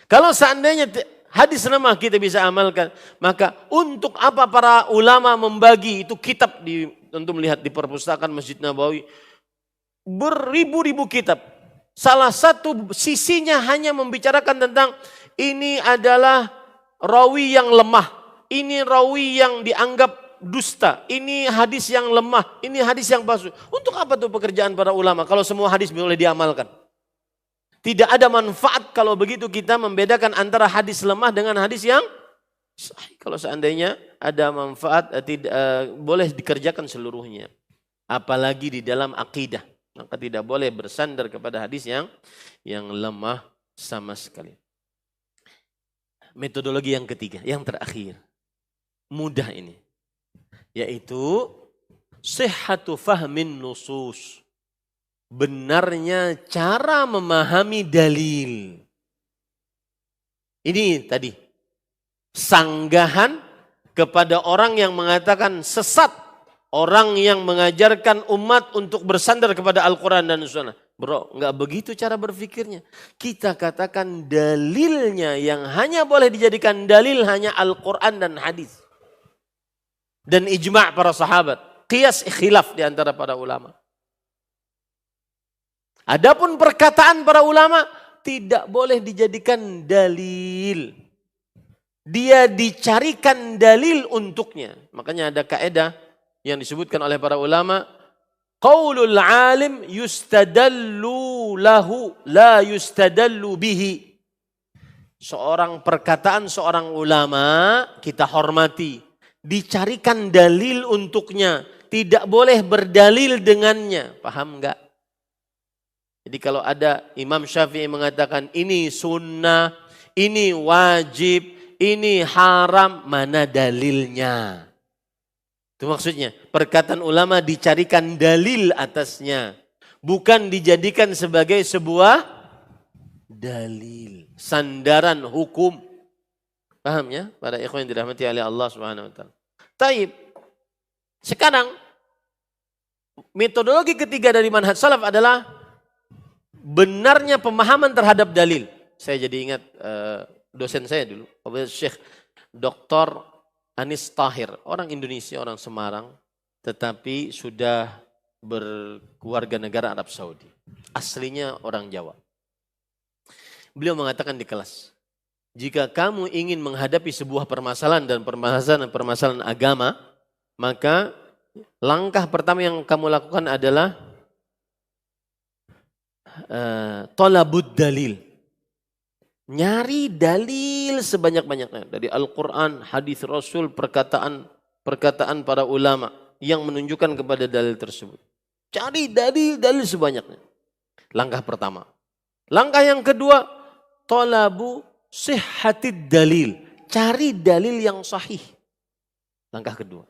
Kalau seandainya hadis lemah kita bisa amalkan, maka untuk apa para ulama membagi itu kitab untuk melihat di perpustakaan Masjid Nabawi, beribu-ribu kitab. Salah satu sisinya hanya membicarakan tentang ini adalah rawi yang lemah, ini rawi yang dianggap dusta, ini hadis yang lemah, ini hadis yang palsu. Untuk apa tuh pekerjaan para ulama kalau semua hadis boleh diamalkan? Tidak ada manfaat kalau begitu kita membedakan antara hadis lemah dengan hadis yang sahih. Kalau seandainya ada manfaat, boleh dikerjakan seluruhnya. Apalagi di dalam akidah. Maka tidak boleh bersandar kepada hadis yang lemah sama sekali. Metodologi yang ketiga, yang terakhir. Mudah ini. Yaitu sihhatu fahmin nusus. Benarnya cara memahami dalil. Ini tadi sanggahan kepada orang yang mengatakan sesat, orang yang mengajarkan umat untuk bersandar kepada Al-Quran dan Sunnah. Bro, enggak begitu cara berfikirnya. Kita katakan dalilnya yang hanya boleh dijadikan dalil hanya Al-Quran dan hadis. Dan ijma' para sahabat. Qiyas khilaf di antara para ulama. Adapun perkataan para ulama tidak boleh dijadikan dalil. Dia dicarikan dalil untuknya. Makanya ada kaidah yang disebutkan oleh para ulama, qaulul alim yustadallu lahu la yustadallu bihi. Perkataan seorang ulama kita hormati, dicarikan dalil untuknya, tidak boleh berdalil dengannya. Paham enggak? Jadi kalau ada Imam Syafi'i mengatakan ini sunnah, ini wajib, ini haram, mana dalilnya? Itu maksudnya. Perkataan ulama dicarikan dalil atasnya. Bukan dijadikan sebagai sebuah dalil. Sandaran hukum. Paham ya? Para ikhwan yang dirahmati oleh Allah Subhanahu wa taala. Taib. Sekarang metodologi ketiga dari manhaj salaf adalah benarnya pemahaman terhadap dalil. Saya jadi ingat dosen saya dulu, Syekh Dr. Anis Tahir, orang Indonesia, orang Semarang, tetapi sudah berkeluarga negara Arab Saudi. Aslinya orang Jawa. Beliau mengatakan di kelas, jika kamu ingin menghadapi sebuah permasalahan dan permasalahan agama, maka langkah pertama yang kamu lakukan adalah tolabud dalil. Nyari dalil sebanyak-banyaknya. Dari Al-Quran, hadis Rasul, perkataan para ulama yang menunjukkan kepada dalil tersebut. Cari dalil sebanyaknya. Langkah pertama. Langkah yang kedua, tolabu sihhatid dalil. Cari dalil yang sahih. Langkah kedua.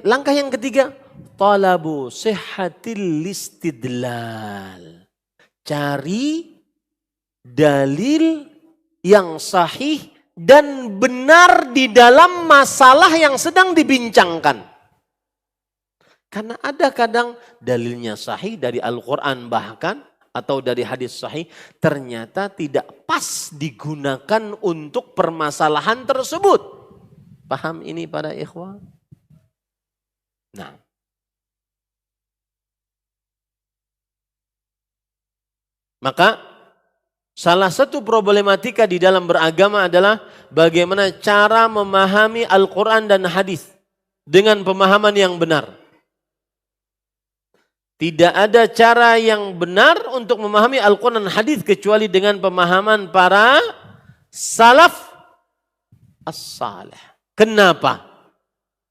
Langkah yang ketiga, talabu sihhatil istidlal. Cari dalil yang sahih dan benar di dalam masalah yang sedang dibincangkan. Karena ada kadang dalilnya sahih dari Al-Quran, bahkan atau dari hadis sahih ternyata tidak pas digunakan untuk permasalahan tersebut. Paham ini para ikhwan? Nah, maka salah satu problematika di dalam beragama adalah bagaimana cara memahami Al-Quran dan hadis dengan pemahaman yang benar. Tidak ada cara yang benar untuk memahami Al-Quran dan hadis kecuali dengan pemahaman para salaf as-salih. Kenapa?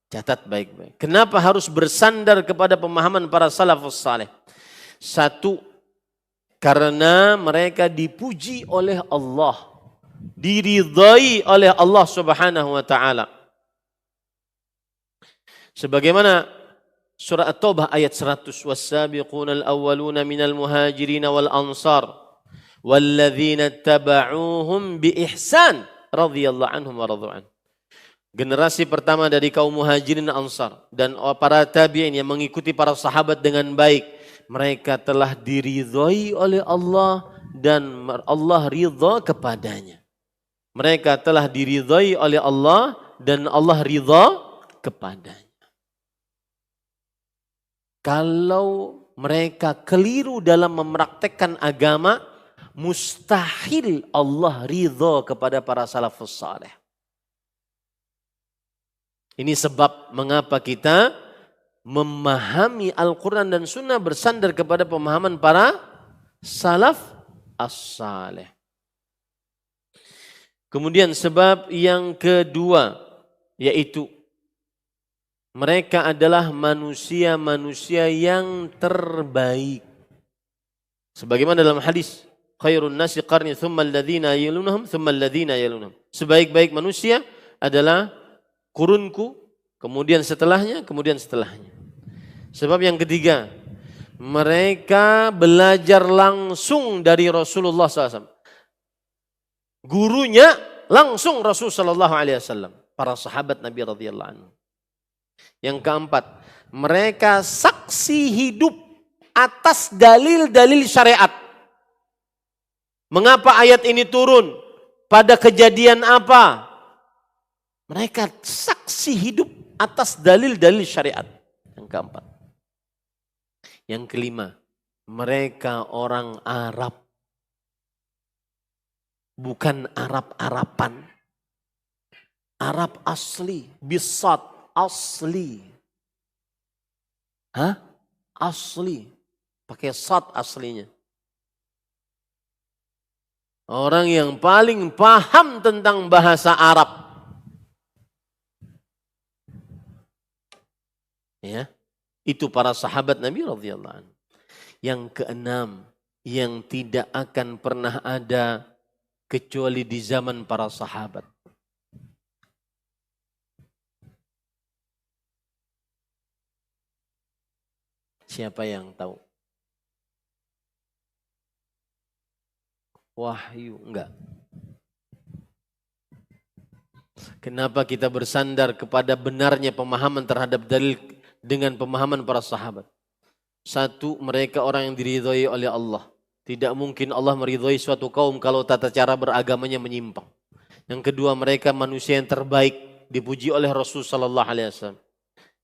Catat baik-baik. Kenapa harus bersandar kepada pemahaman para salaf as-salih? Satu, karena mereka dipuji oleh Allah, diridhai oleh Allah Subhanahu wa taala. Sebagaimana surah At-Taubah ayat 100, was-sabiqunal awwaluna minal muhajirin wal ansar walladzina tabauhum bi ihsan radhiyallahu anhum wa radhu'an. Generasi pertama dari kaum muhajirin dan ansar dan para tabi'in yang mengikuti para sahabat dengan baik, mereka telah diridhai oleh Allah dan Allah ridha kepadanya. Mereka telah diridhai oleh Allah dan Allah ridha kepadanya. Kalau mereka keliru dalam mempraktekkan agama, mustahil Allah ridha kepada para salafus saleh. Ini sebab mengapa kita memahami Al-Quran dan Sunnah bersandar kepada pemahaman para salaf as-saleh. Kemudian sebab yang kedua, yaitu mereka adalah manusia-manusia yang terbaik. Sebagaimana dalam hadis, khairun nasi qarni thumma alladhina yalunhum thumma alladhina yalunhum. Sebaik-baik manusia adalah kurunku, kemudian setelahnya, kemudian setelahnya. Sebab yang ketiga, mereka belajar langsung dari Rasulullah SAW. Gurunya langsung Rasulullah SAW, para sahabat Nabi radhiyallahu anhu. Yang keempat, mereka saksi hidup atas dalil-dalil syariat. Mengapa ayat ini turun? Pada kejadian apa? Mereka saksi hidup atas dalil-dalil syariat. Yang keempat. Yang kelima, mereka orang Arab. Bukan Arab-Araban. Arab asli, bisat. Asli. Hah? Asli. Pakai sad aslinya. Orang yang paling paham tentang bahasa Arab. Ya. Itu para sahabat Nabi radhiyallahu anhu. Yang keenam, yang tidak akan pernah ada kecuali di zaman para sahabat. Siapa yang tahu? Wahyu, enggak. Kenapa kita bersandar kepada benarnya pemahaman terhadap dalil dengan pemahaman para sahabat? Satu, mereka orang yang diridhai oleh Allah. Tidak mungkin Allah meridhai suatu kaum kalau tata cara beragamanya menyimpang. Yang kedua, mereka manusia yang terbaik, dipuji oleh Rasul sallallahu alaihi wasallam.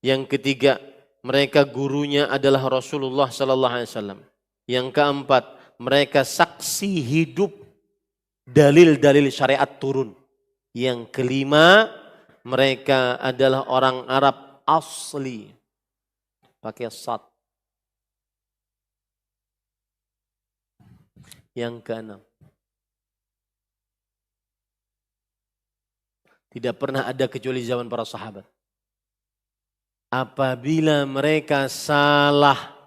Yang ketiga, mereka gurunya adalah Rasulullah sallallahu alaihi wasallam. Yang keempat, mereka saksi hidup dalil-dalil syariat turun. Yang kelima, mereka adalah orang Arab asli. Pakai sad. Yang keenam, tidak pernah ada kecuali zaman para sahabat. Apabila mereka salah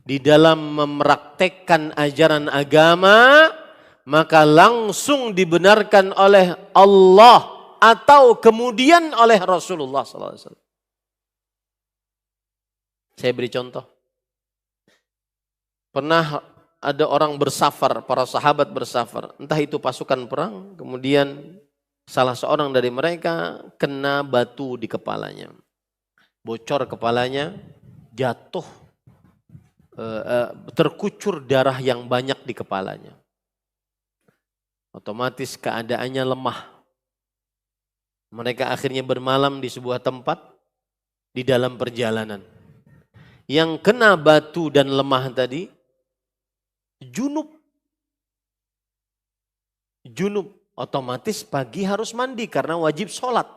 di dalam mempraktekkan ajaran agama, maka langsung dibenarkan oleh Allah atau kemudian oleh Rasulullah SAW. Saya beri contoh. Pernah ada orang bersafar, para sahabat bersafar, entah itu pasukan perang, kemudian salah seorang dari mereka kena batu di kepalanya. Bocor kepalanya, jatuh terkucur darah yang banyak di kepalanya. Otomatis keadaannya lemah. Mereka akhirnya bermalam di sebuah tempat di dalam perjalanan. Yang kena batu dan lemah tadi junub. Junub, otomatis pagi harus mandi karena wajib sholat.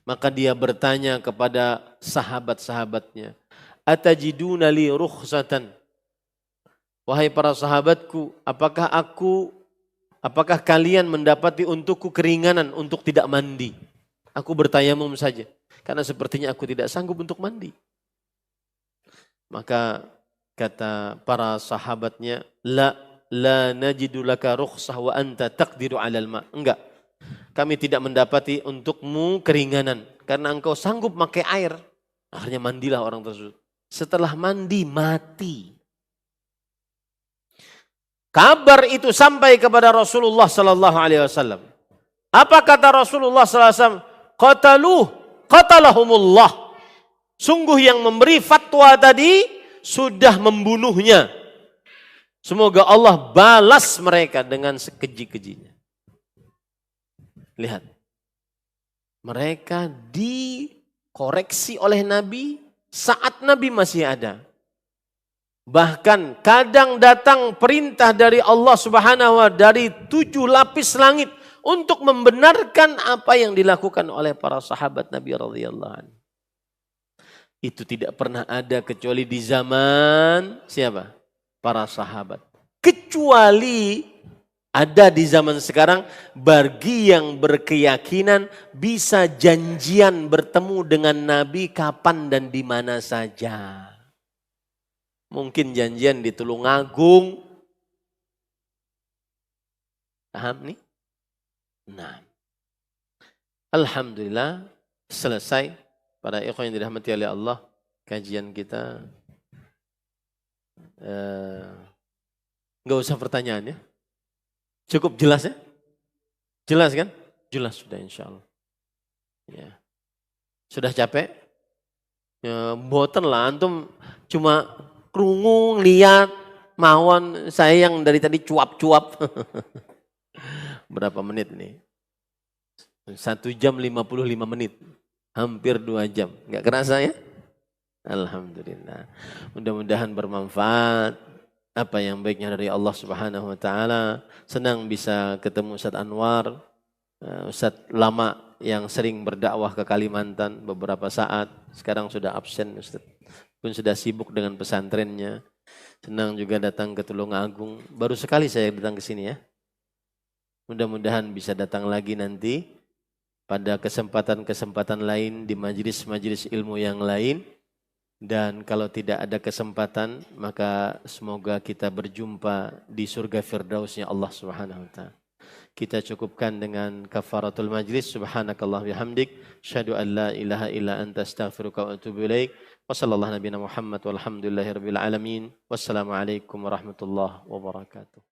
Maka dia bertanya kepada sahabat-sahabatnya, atajiduna li rukhsatan? Wahai para sahabatku, apakah kalian mendapati untukku keringanan untuk tidak mandi? Aku bertayamum saja, karena sepertinya aku tidak sanggup untuk mandi. Maka kata para sahabatnya, la najidu laka rukhsah wa anta taqdiru 'alal ma. Enggak. Kami tidak mendapati untukmu keringanan karena engkau sanggup pakai air. Akhirnya mandilah orang tersebut. Setelah mandi mati. Kabar itu sampai kepada Rasulullah sallallahu alaihi wasallam. Apa kata Rasulullah sallallahu alaihi wasallam? Qatalahumullah. Sungguh yang memberi fatwa tadi sudah membunuhnya. Semoga Allah balas mereka dengan sekeji-kejinya. Lihat. Mereka dikoreksi oleh Nabi saat Nabi masih ada. Bahkan kadang datang perintah dari Allah Subhanahu wa ta'ala dari 7 lapis langit untuk membenarkan apa yang dilakukan oleh para sahabat Nabi radhiyallahu anhu. Itu tidak pernah ada kecuali di zaman siapa? Para sahabat. Kecuali ada di zaman sekarang bagi yang berkeyakinan bisa janjian bertemu dengan Nabi kapan dan di mana saja. Mungkin janjian di Tulungagung. Paham nih? Nah. Alhamdulillah selesai para ikhwan yang dirahmati oleh Allah kajian kita. Enggak usah pertanyaan ya. Cukup jelas ya? Jelas kan? Jelas sudah insya Allah. Ya. Sudah capek? Ya, boten lah, antum cuma krungu, lihat, mawon saya yang dari tadi cuap-cuap. Berapa menit nih? 1 jam 55 menit. Hampir 2 jam. Enggak kerasa ya? Alhamdulillah. Mudah-mudahan bermanfaat. Apa yang baiknya dari Allah Subhanahu wa ta'ala. Senang bisa ketemu Ustaz Anwar, Ustaz lama yang sering berdakwah ke Kalimantan beberapa saat. Sekarang sudah absen Ustaz. Pun sudah sibuk dengan pesantrennya. Senang juga datang ke Tulungagung. Baru sekali saya datang ke sini ya. Mudah-mudahan bisa datang lagi nanti pada kesempatan-kesempatan lain di majelis-majelis ilmu yang lain. Dan kalau tidak ada kesempatan, maka semoga kita berjumpa di surga firdausnya Allah Subhanahu wa ta'ala. Kita cukupkan dengan kafaratul majlis. Subhanakallah bihamdik. Asyhadu an la ilaha illa anta astaghfiruka wa atubu ilaik. Wa sallallahu nabiyana Muhammad walhamdulillahi rabbil alamin. Wassalamualaikum warahmatullahi wabarakatuh.